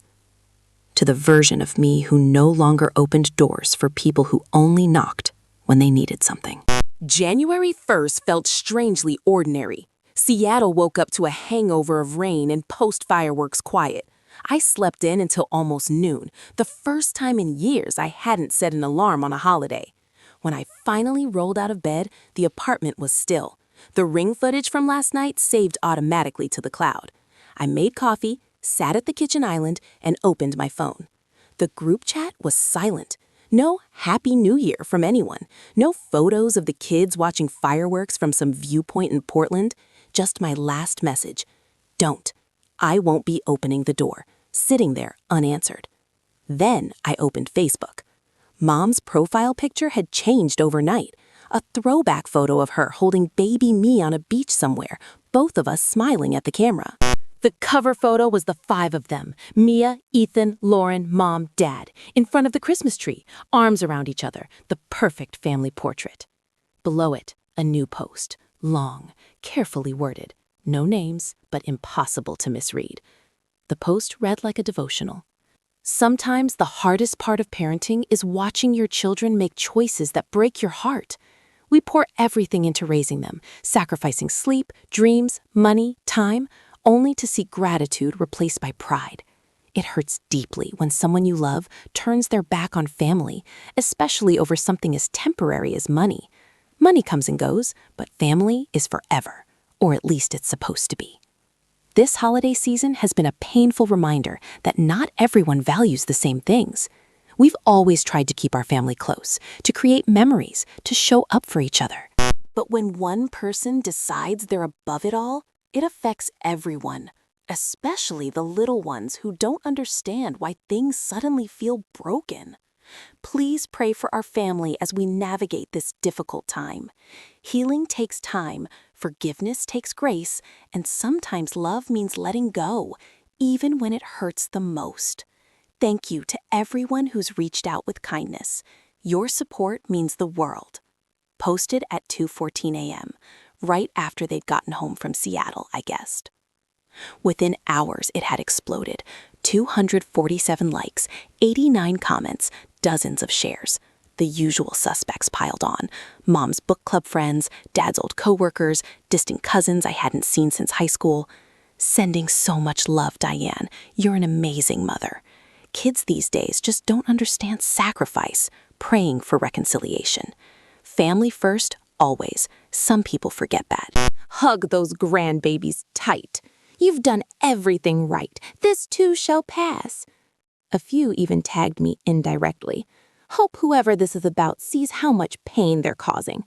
To the version of me who no longer opened doors for people who only knocked when they needed something. January 1st felt strangely ordinary. Seattle woke up to a hangover of rain and post-fireworks quiet. I slept in until almost noon, the first time in years I hadn't set an alarm on a holiday. When I finally rolled out of bed, the apartment was still. The ring footage from last night saved automatically to the cloud. I made coffee, sat at the kitchen island, and opened my phone. The group chat was silent. No Happy New Year from anyone. No photos of the kids watching fireworks from some viewpoint in Portland. Just my last message. Don't. I won't be opening the door. Sitting there unanswered. Then I opened Facebook. Mom's profile picture had changed overnight. A throwback photo of her holding baby me on a beach somewhere, both of us smiling at the camera. The cover photo was the 5 of them, Mia, Ethan, Lauren, Mom, Dad, in front of the Christmas tree, arms around each other, the perfect family portrait. Below it, a new post, long, carefully worded, no names, but impossible to misread. The post read like a devotional. Sometimes the hardest part of parenting is watching your children make choices that break your heart. We pour everything into raising them, sacrificing sleep, dreams, money, time, only to see gratitude replaced by pride. It hurts deeply when someone you love turns their back on family, especially over something as temporary as money. Money comes and goes, but family is forever, or at least it's supposed to be. This holiday season has been a painful reminder that not everyone values the same things. We've always tried to keep our family close, to create memories, to show up for each other. But when one person decides they're above it all, it affects everyone, especially the little ones who don't understand why things suddenly feel broken. Please pray for our family as we navigate this difficult time. Healing takes time, forgiveness takes grace, and sometimes love means letting go, even when it hurts the most. Thank you to everyone who's reached out with kindness. Your support means the world. Posted at 2:14 a.m., right after they'd gotten home from Seattle, I guessed. Within hours, it had exploded. 247 likes, 89 comments, dozens of shares. The usual suspects piled on. Mom's book club friends, Dad's old coworkers, distant cousins I hadn't seen since high school. Sending so much love, Diane. You're an amazing mother. Kids these days just don't understand sacrifice, praying for reconciliation. Family first, always. Some people forget that. Hug those grandbabies tight. You've done everything right. This too shall pass. A few even tagged me indirectly. Hope whoever this is about sees how much pain they're causing.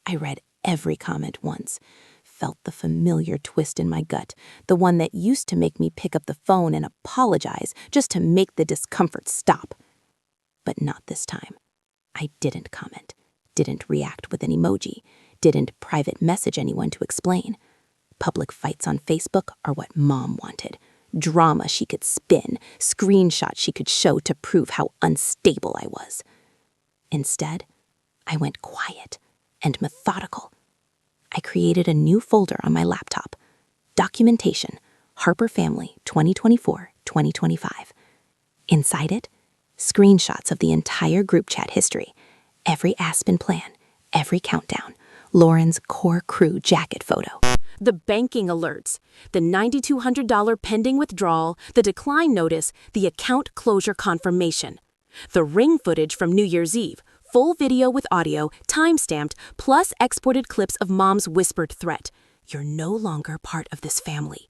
I read every comment once, felt the familiar twist in my gut, the one that used to make me pick up the phone and apologize just to make the discomfort stop. But not this time. I didn't comment, didn't react with an emoji, didn't private message anyone to explain. Public fights on Facebook are what Mom wanted. Drama she could spin, screenshots she could show to prove how unstable I was. Instead, I went quiet and methodical. I created a new folder on my laptop. Documentation, Harper Family 2024-2025. Inside it, screenshots of the entire group chat history, every Aspen plan, every countdown, Lauren's core crew jacket photo. The banking alerts, the $9,200 pending withdrawal, the decline notice, the account closure confirmation. The ring footage from New Year's Eve, full video with audio, time-stamped, plus exported clips of Mom's whispered threat. You're no longer part of this family.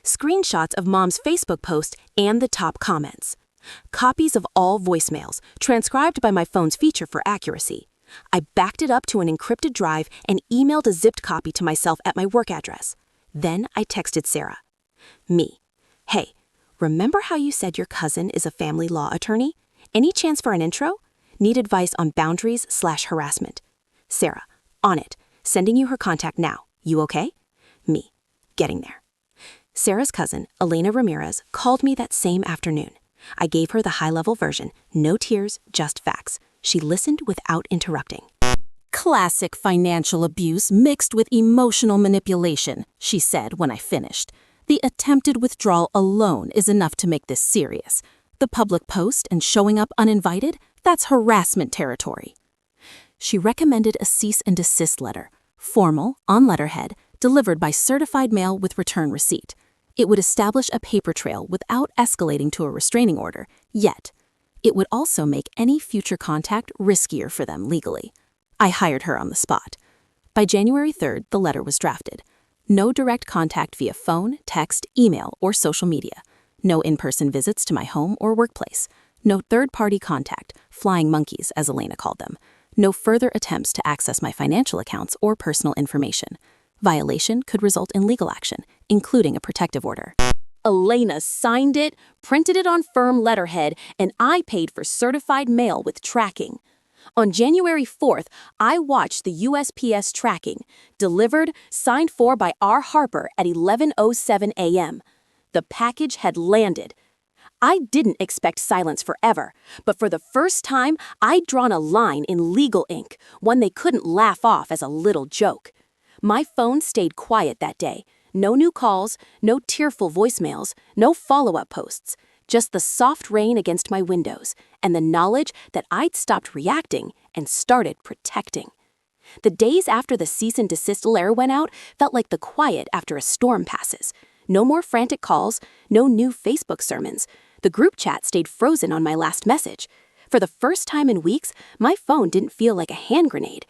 Screenshots of Mom's Facebook post and the top comments. Copies of all voicemails, transcribed by my phone's feature for accuracy. I backed it up to an encrypted drive and emailed a zipped copy to myself at my work address. Then I texted Sarah. Me. Hey, remember how you said your cousin is a family law attorney? Any chance for an intro? Need advice on boundaries/harassment. Sarah, on it. Sending you her contact now. You okay? Me, getting there. Sarah's cousin, Elena Ramirez, called me that same afternoon. I gave her the high-level version, no tears, just facts. She listened without interrupting. Classic financial abuse mixed with emotional manipulation, she said when I finished. The attempted withdrawal alone is enough to make this serious. The public post and showing up uninvited, that's harassment territory. She recommended a cease and desist letter, formal, on letterhead, delivered by certified mail with return receipt. It would establish a paper trail without escalating to a restraining order, yet. It would also make any future contact riskier for them legally. I hired her on the spot. By January 3rd, the letter was drafted. No direct contact via phone, text, email, or social media. No in-person visits to my home or workplace. No third-party contact, flying monkeys, as Elena called them. No further attempts to access my financial accounts or personal information. Violation could result in legal action, including a protective order. Elena signed it, printed it on firm letterhead, and I paid for certified mail with tracking. On January 4th, I watched the USPS tracking, delivered, signed for by R. Harper at 11:07 a.m. The package had landed. I didn't expect silence forever, but for the first time, I'd drawn a line in legal ink, one they couldn't laugh off as a little joke. My phone stayed quiet that day. No new calls, no tearful voicemails, no follow-up posts. Just the soft rain against my windows and the knowledge that I'd stopped reacting and started protecting. The days after the cease and desist letter went out felt like the quiet after a storm passes. No more frantic calls, no new Facebook sermons. The group chat stayed frozen on my last message. For the first time in weeks, my phone didn't feel like a hand grenade.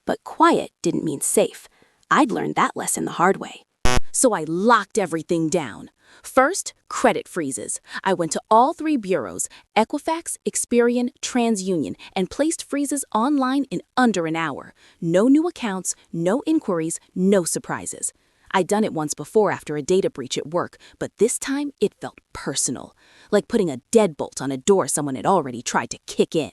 But quiet didn't mean safe. I'd learned that lesson the hard way. So I locked everything down. First, credit freezes. I went to all 3 bureaus, Equifax, Experian, TransUnion, and placed freezes online in under an hour. No new accounts, no inquiries, no surprises. I'd done it once before after a data breach at work, but this time it felt personal, like putting a deadbolt on a door someone had already tried to kick in.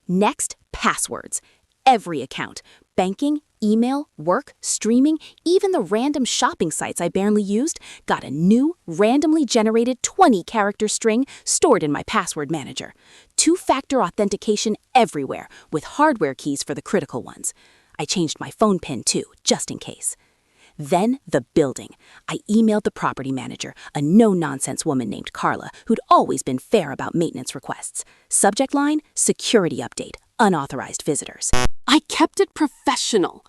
Next, passwords. Every account, banking, email, work, streaming, even the random shopping sites I barely used, got a new, randomly generated 20-character string stored in my password manager. 2-factor authentication everywhere, with hardware keys for the critical ones. I changed my phone PIN too, just in case. Then the building. I emailed the property manager, a no-nonsense woman named Carla, who'd always been fair about maintenance requests. Subject line, security update, unauthorized visitors. I kept it professional.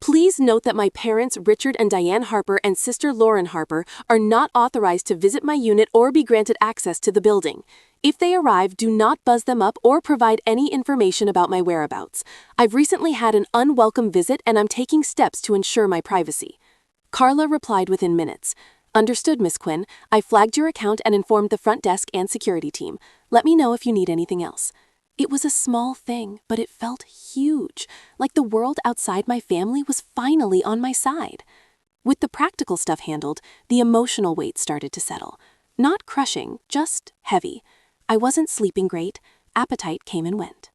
Please note that my parents, Richard and Diane Harper, and sister Lauren Harper, are not authorized to visit my unit or be granted access to the building. If they arrive, do not buzz them up or provide any information about my whereabouts. I've recently had an unwelcome visit and I'm taking steps to ensure my privacy. Carla replied within minutes. Understood, Miss Quinn. I flagged your account and informed the front desk and security team. Let me know if you need anything else. It was a small thing, but it felt huge, like the world outside my family was finally on my side. With the practical stuff handled, the emotional weight started to settle. Not crushing, just heavy. I wasn't sleeping great. Appetite came and went.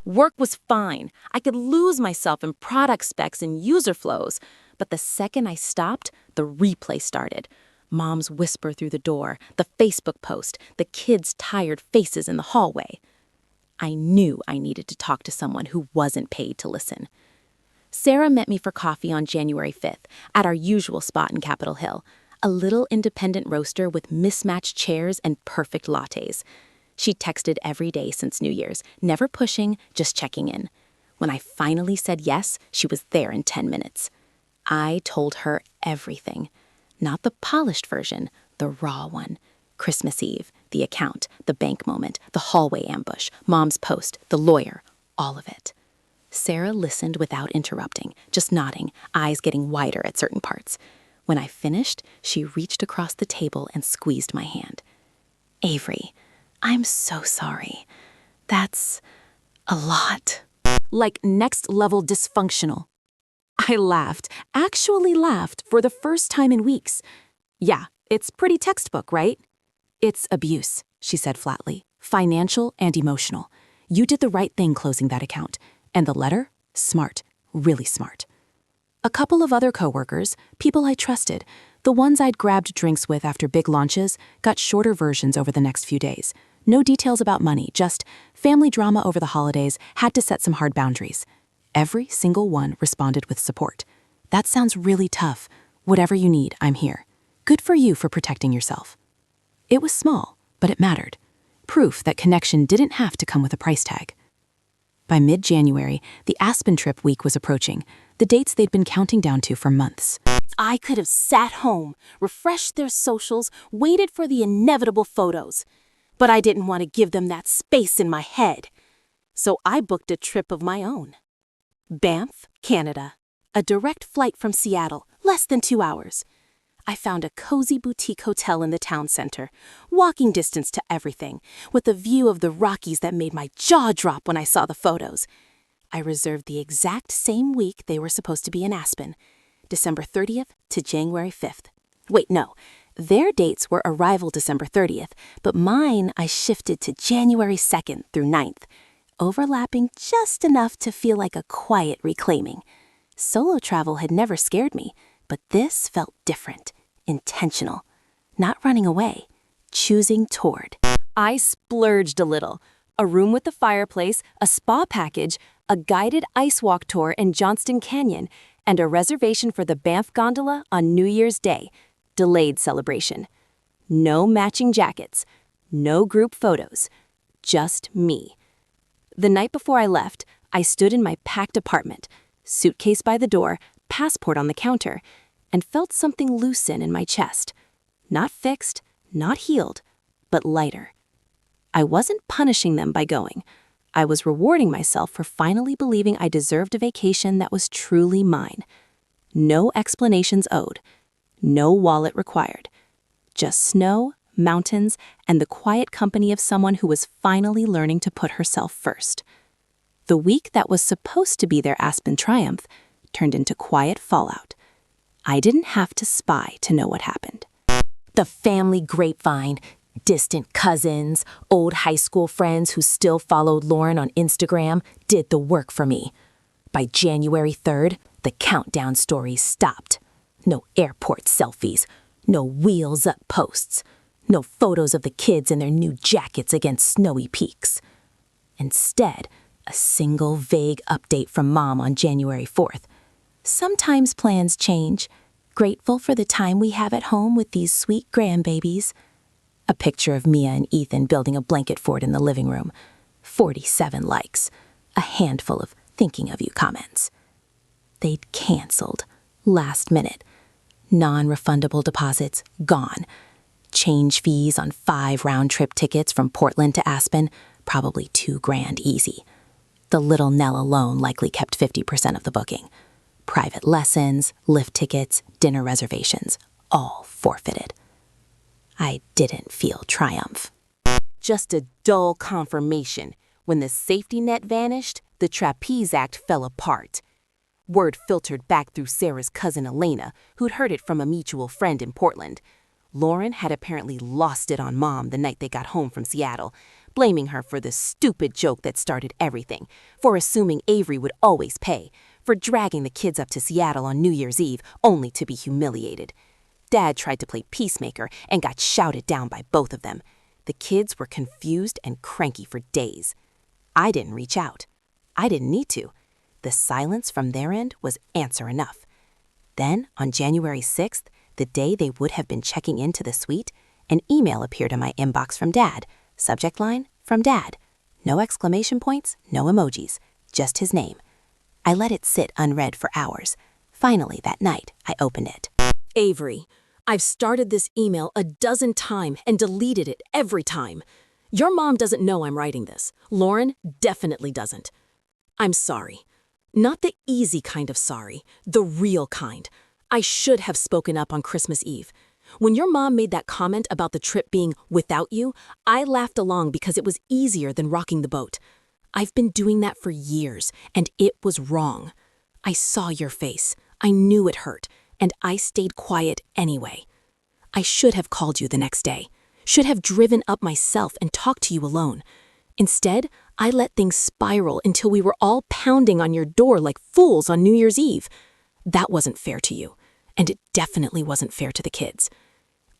Work was fine. I could lose myself in product specs and user flows. But the second I stopped, the replay started. Mom's whisper through the door, the Facebook post, the kids' tired faces in the hallway. I knew I needed to talk to someone who wasn't paid to listen. Sarah met me for coffee on January 5th at our usual spot in Capitol Hill, a little independent roaster with mismatched chairs and perfect lattes. She texted every day since New Year's, never pushing, just checking in. When I finally said yes, she was there in 10 minutes. I told her everything. Not the polished version, the raw one. Christmas Eve, the account, the bank moment, the hallway ambush, Mom's post, the lawyer, all of it. Sarah listened without interrupting, just nodding, eyes getting wider at certain parts. When I finished, she reached across the table and squeezed my hand. Avery, I'm so sorry. That's a lot. Like next level dysfunctional. I laughed, actually laughed, for the first time in weeks. Yeah, it's pretty textbook, right? It's abuse, she said flatly, financial and emotional. You did the right thing closing that account. And the letter? Smart. Really smart. A couple of other coworkers, people I trusted, the ones I'd grabbed drinks with after big launches, got shorter versions over the next few days. No details about money, just family drama over the holidays, had to set some hard boundaries. Every single one responded with support. That sounds really tough. Whatever you need, I'm here. Good for you for protecting yourself. It was small, but it mattered. Proof that connection didn't have to come with a price tag. By mid-January, the Aspen trip week was approaching, the dates they'd been counting down to for months. I could have sat home, refreshed their socials, waited for the inevitable photos. But I didn't want to give them that space in my head. So I booked a trip of my own. Banff, Canada. A direct flight from Seattle, less than 2 hours. I found a cozy boutique hotel in the town center, walking distance to everything, with a view of the Rockies that made my jaw drop when I saw the photos. I reserved the exact same week they were supposed to be in Aspen, December 30th to January 5th. Wait, no. Their dates were arrival December 30th, but mine I shifted to January 2nd through 9th, overlapping just enough to feel like a quiet reclaiming. Solo travel had never scared me, but this felt different, intentional, not running away, choosing toward. I splurged a little. A room with a fireplace, a spa package, a guided ice walk tour in Johnston Canyon, and a reservation for the Banff gondola on New Year's Day. Delayed celebration. No matching jackets. No group photos. Just me. The night before I left, I stood in my packed apartment, suitcase by the door, passport on the counter, and felt something loosen in my chest. Not fixed, not healed, but lighter. I wasn't punishing them by going. I was rewarding myself for finally believing I deserved a vacation that was truly mine. No explanations owed. No wallet required. Just snow, mountains, and the quiet company of someone who was finally learning to put herself first. The week that was supposed to be their Aspen triumph turned into quiet fallout. I didn't have to spy to know what happened. The family grapevine, distant cousins, old high school friends who still followed Lauren on Instagram did the work for me. By January 3rd, the countdown stories stopped. No airport selfies, no wheels up posts, no photos of the kids in their new jackets against snowy peaks. Instead, a single vague update from Mom on January 4th. Sometimes plans change. Grateful for the time we have at home with these sweet grandbabies. A picture of Mia and Ethan building a blanket fort in the living room. 47 likes. A handful of thinking of you comments. They'd canceled. Last minute. Non-refundable deposits gone. Change fees on 5 round-trip tickets from Portland to Aspen, probably $2,000 easy. The little Nell alone likely kept 50% of the booking. Private lessons, lift tickets, dinner reservations, all forfeited. I didn't feel triumph. Just a dull confirmation. When the safety net vanished, the trapeze act fell apart. Word filtered back through Sarah's cousin Elena, who'd heard it from a mutual friend in Portland. Lauren had apparently lost it on Mom the night they got home from Seattle, blaming her for the stupid joke that started everything, for assuming Avery would always pay, for dragging the kids up to Seattle on New Year's Eve only to be humiliated. Dad tried to play peacemaker and got shouted down by both of them. The kids were confused and cranky for days. I didn't reach out. I didn't need to. The silence from their end was answer enough. Then, on January 6th, the day they would have been checking into the suite, an email appeared in my inbox from Dad. Subject line, from Dad. No exclamation points, no emojis, just his name. I let it sit unread for hours. Finally, that night, I opened it. Avery, I've started this email a dozen times and deleted it every time. Your mom doesn't know I'm writing this. Lauren definitely doesn't. I'm sorry. Not the easy kind of sorry, the real kind. I should have spoken up on Christmas Eve. When your mom made that comment about the trip being without you, I laughed along because it was easier than rocking the boat. I've been doing that for years, and it was wrong. I saw your face. I knew it hurt, and I stayed quiet anyway. I should have called you the next day, should have driven up myself and talked to you alone. Instead, I let things spiral until we were all pounding on your door like fools on New Year's Eve. That wasn't fair to you, and it definitely wasn't fair to the kids.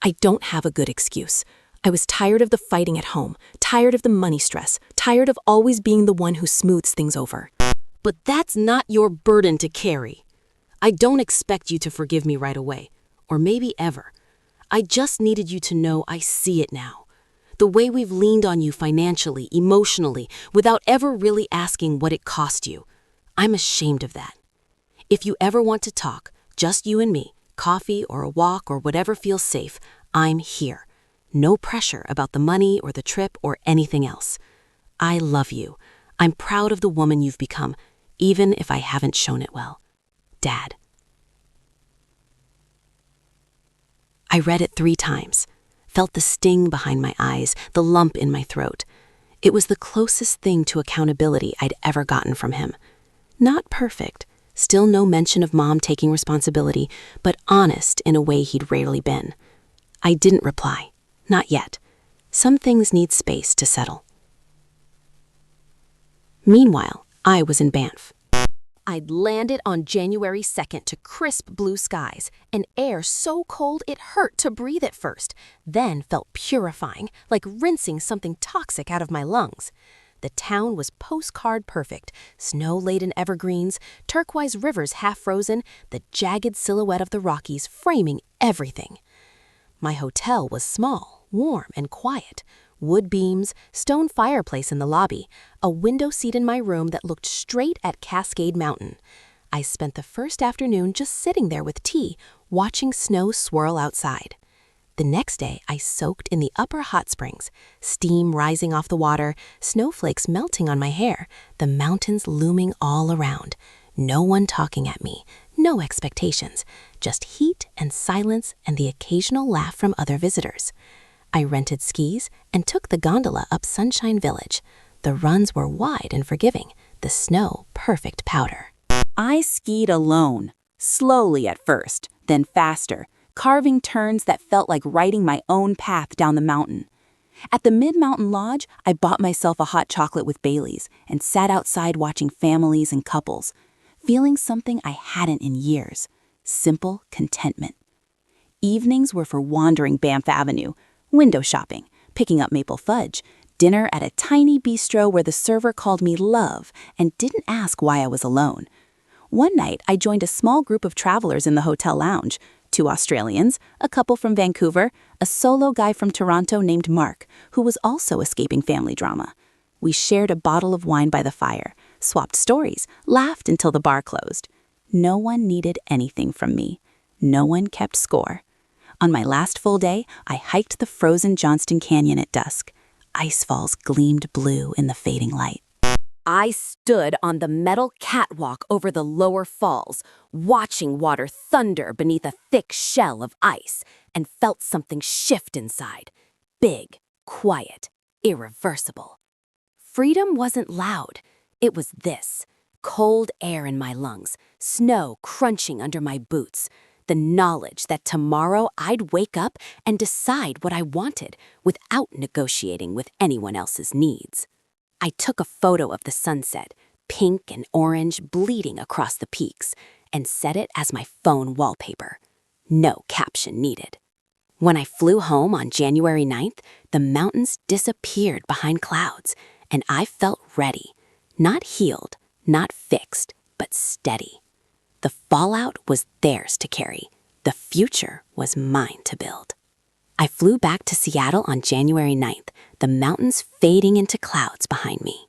I don't have a good excuse. I was tired of the fighting at home, tired of the money stress, tired of always being the one who smooths things over. But that's not your burden to carry. I don't expect you to forgive me right away, or maybe ever. I just needed you to know I see it now. The way we've leaned on you financially, emotionally, without ever really asking what it cost you. I'm ashamed of that. If you ever want to talk, just you and me, coffee or a walk or whatever feels safe, I'm here. No pressure about the money or the trip or anything else. I love you. I'm proud of the woman you've become, even if I haven't shown it well. Dad. I read it 3 times, felt the sting behind my eyes, the lump in my throat. It was the closest thing to accountability I'd ever gotten from him. Not perfect, still no mention of Mom taking responsibility, but honest in a way he'd rarely been. I didn't reply. Not yet. Some things need space to settle. Meanwhile, I was in Banff. I'd landed on January 2nd to crisp blue skies, and air so cold it hurt to breathe at first, then felt purifying, like rinsing something toxic out of my lungs. The town was postcard perfect, snow-laden evergreens, turquoise rivers half frozen, the jagged silhouette of the Rockies framing everything. My hotel was small, warm, and quiet. Wood beams, stone fireplace in the lobby, a window seat in my room that looked straight at Cascade Mountain. I spent the first afternoon just sitting there with tea, watching snow swirl outside. The next day, I soaked in the upper hot springs, steam rising off the water, snowflakes melting on my hair, the mountains looming all around. No one talking at me, no expectations, just heat and silence and the occasional laugh from other visitors. I rented skis and took the gondola up Sunshine Village. The runs were wide and forgiving, the snow perfect powder. I skied alone, slowly at first, then faster, carving turns that felt like writing my own path down the mountain. At the Mid-Mountain Lodge, I bought myself a hot chocolate with Baileys and sat outside watching families and couples, feeling something I hadn't in years, simple contentment. Evenings were for wandering Banff Avenue, window shopping, picking up maple fudge, dinner at a tiny bistro where the server called me love and didn't ask why I was alone. One night, I joined a small group of travelers in the hotel lounge, 2 Australians, a couple from Vancouver, a solo guy from Toronto named Mark, who was also escaping family drama. We shared a bottle of wine by the fire, swapped stories, laughed until the bar closed. No one needed anything from me. No one kept score. On my last full day, I hiked the frozen Johnston Canyon at dusk. Ice falls gleamed blue in the fading light. I stood on the metal catwalk over the lower falls, watching water thunder beneath a thick shell of ice, and felt something shift inside. Big, quiet, irreversible. Freedom wasn't loud. It was this: cold air in my lungs, snow crunching under my boots, the knowledge that tomorrow I'd wake up and decide what I wanted without negotiating with anyone else's needs. I took a photo of the sunset, pink and orange bleeding across the peaks, and set it as my phone wallpaper. No caption needed. When I flew home on January 9th, the mountains disappeared behind clouds, and I felt ready. Not healed, not fixed, but steady. The fallout was theirs to carry. The future was mine to build. I flew back to Seattle on January 9th, the mountains fading into clouds behind me.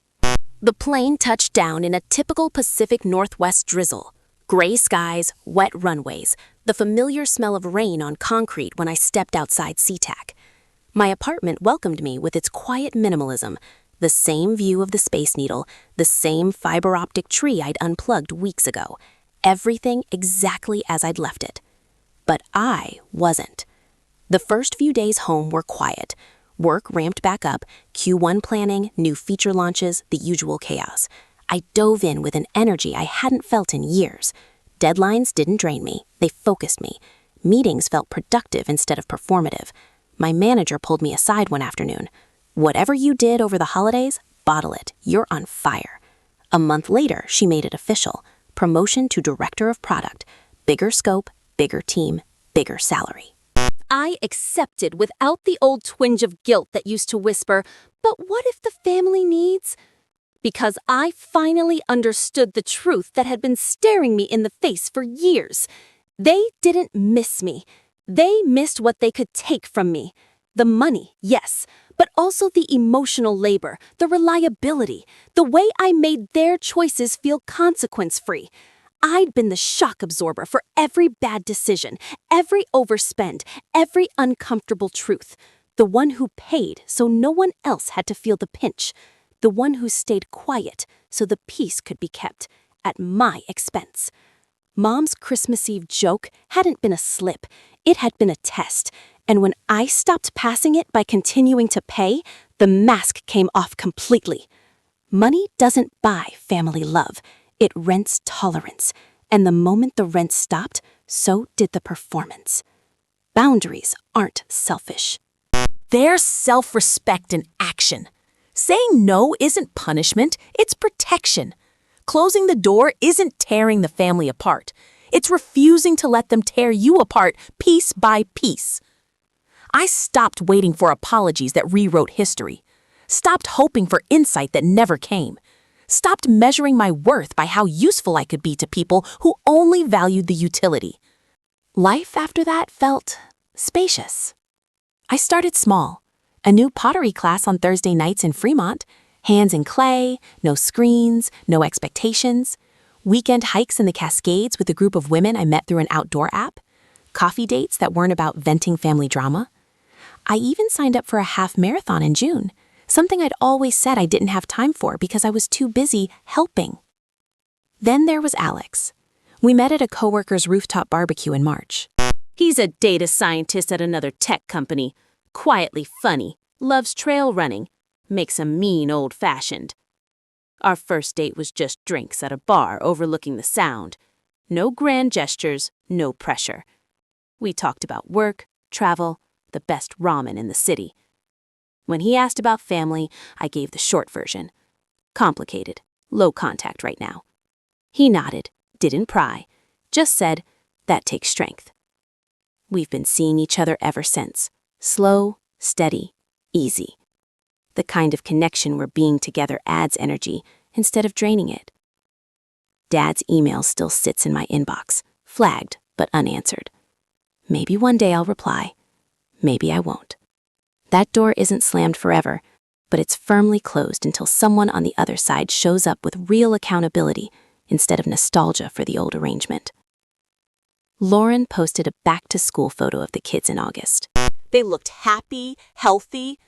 The plane touched down in a typical Pacific Northwest drizzle. Gray skies, wet runways, the familiar smell of rain on concrete when I stepped outside SeaTac. My apartment welcomed me with its quiet minimalism, the same view of the Space Needle, the same fiber optic tree I'd unplugged weeks ago. Everything exactly as I'd left it. But I wasn't. The first few days home were quiet. Work ramped back up, Q1 planning, new feature launches, the usual chaos. I dove in with an energy I hadn't felt in years. Deadlines didn't drain me, they focused me. Meetings felt productive instead of performative. My manager pulled me aside one afternoon. "Whatever you did over the holidays, bottle it. You're on fire. A month later, she made it official. Promotion to director of product. Bigger scope, bigger team, bigger salary. I accepted without the old twinge of guilt that used to whisper, "But what if the family needs?" Because I finally understood the truth that had been staring me in the face for years. They didn't miss me. They missed what they could take from me. The money, yes, but also the emotional labor, the reliability, the way I made their choices feel consequence-free. I'd been the shock absorber for every bad decision, every overspend, every uncomfortable truth. The one who paid so no one else had to feel the pinch. The one who stayed quiet so the peace could be kept, at my expense. Mom's Christmas Eve joke hadn't been a slip, it had been a test, and when I stopped passing it by continuing to pay, the mask came off completely. Money doesn't buy family love, it rents tolerance, and the moment the rent stopped, so did the performance. Boundaries aren't selfish. They're self-respect in action. Saying no isn't punishment, it's protection. Closing the door isn't tearing the family apart. It's refusing to let them tear you apart piece by piece. I stopped waiting for apologies that rewrote history. Stopped hoping for insight that never came. Stopped measuring my worth by how useful I could be to people who only valued the utility. Life after that felt spacious. I started small. A new pottery class on Thursday nights in Fremont, hands in clay, no screens, no expectations, weekend hikes in the Cascades with a group of women I met through an outdoor app, coffee dates that weren't about venting family drama. I even signed up for a half marathon in June, something I'd always said I didn't have time for because I was too busy helping. Then there was Alex. We met at a coworker's rooftop barbecue in March. He's a data scientist at another tech company. Quietly funny, loves trail running, makes a mean old-fashioned. Our first date was just drinks at a bar overlooking the Sound. No grand gestures, no pressure. We talked about work, travel, the best ramen in the city. When he asked about family, I gave the short version. Complicated, low contact right now. He nodded, didn't pry, just said, "That takes strength." We've been seeing each other ever since. Slow, steady, easy. The kind of connection where being together adds energy instead of draining it. Dad's email still sits in my inbox, flagged but unanswered. Maybe one day I'll reply. Maybe I won't. That door isn't slammed forever, but it's firmly closed until someone on the other side shows up with real accountability instead of nostalgia for the old arrangement. Lauren posted a back-to-school photo of the kids in August. They looked happy, healthy.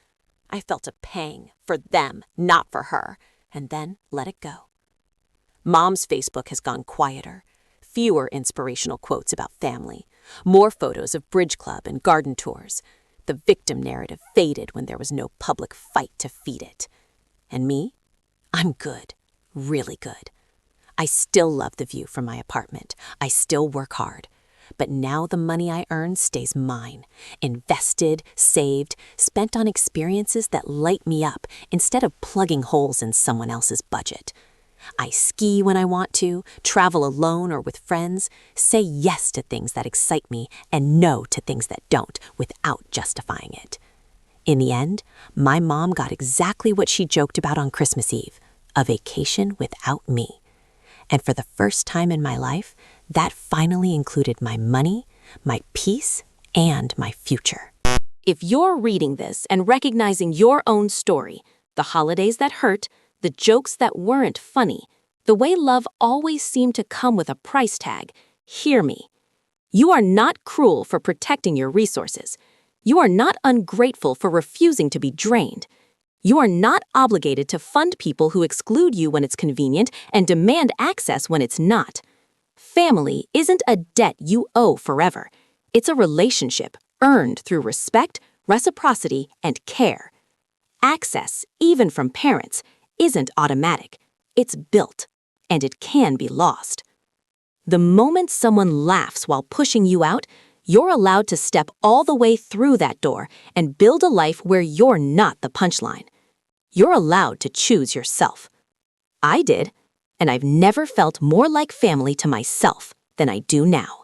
I felt a pang for them, not for her, and then let it go. Mom's Facebook has gone quieter. Fewer inspirational quotes about family. More photos of bridge club and garden tours. The victim narrative faded when there was no public fight to feed it. And me? I'm good. Really good. I still love the view from my apartment. I still work hard. But now the money I earn stays mine. Invested, saved, spent on experiences that light me up instead of plugging holes in someone else's budget. I ski when I want to, travel alone or with friends, say yes to things that excite me and no to things that don't without justifying it. In the end, my mom got exactly what she joked about on Christmas Eve, a vacation without me. And for the first time in my life, that finally included my money, my peace, and my future. If you're reading this and recognizing your own story, the holidays that hurt, the jokes that weren't funny, the way love always seemed to come with a price tag, hear me. You are not cruel for protecting your resources. You are not ungrateful for refusing to be drained. You are not obligated to fund people who exclude you when it's convenient and demand access when it's not. Family isn't a debt you owe forever. It's a relationship earned through respect, reciprocity, and care. Access, even from parents, isn't automatic. It's built, and it can be lost. The moment someone laughs while pushing you out, you're allowed to step all the way through that door and build a life where you're not the punchline. You're allowed to choose yourself. I did, and I've never felt more like family to myself than I do now.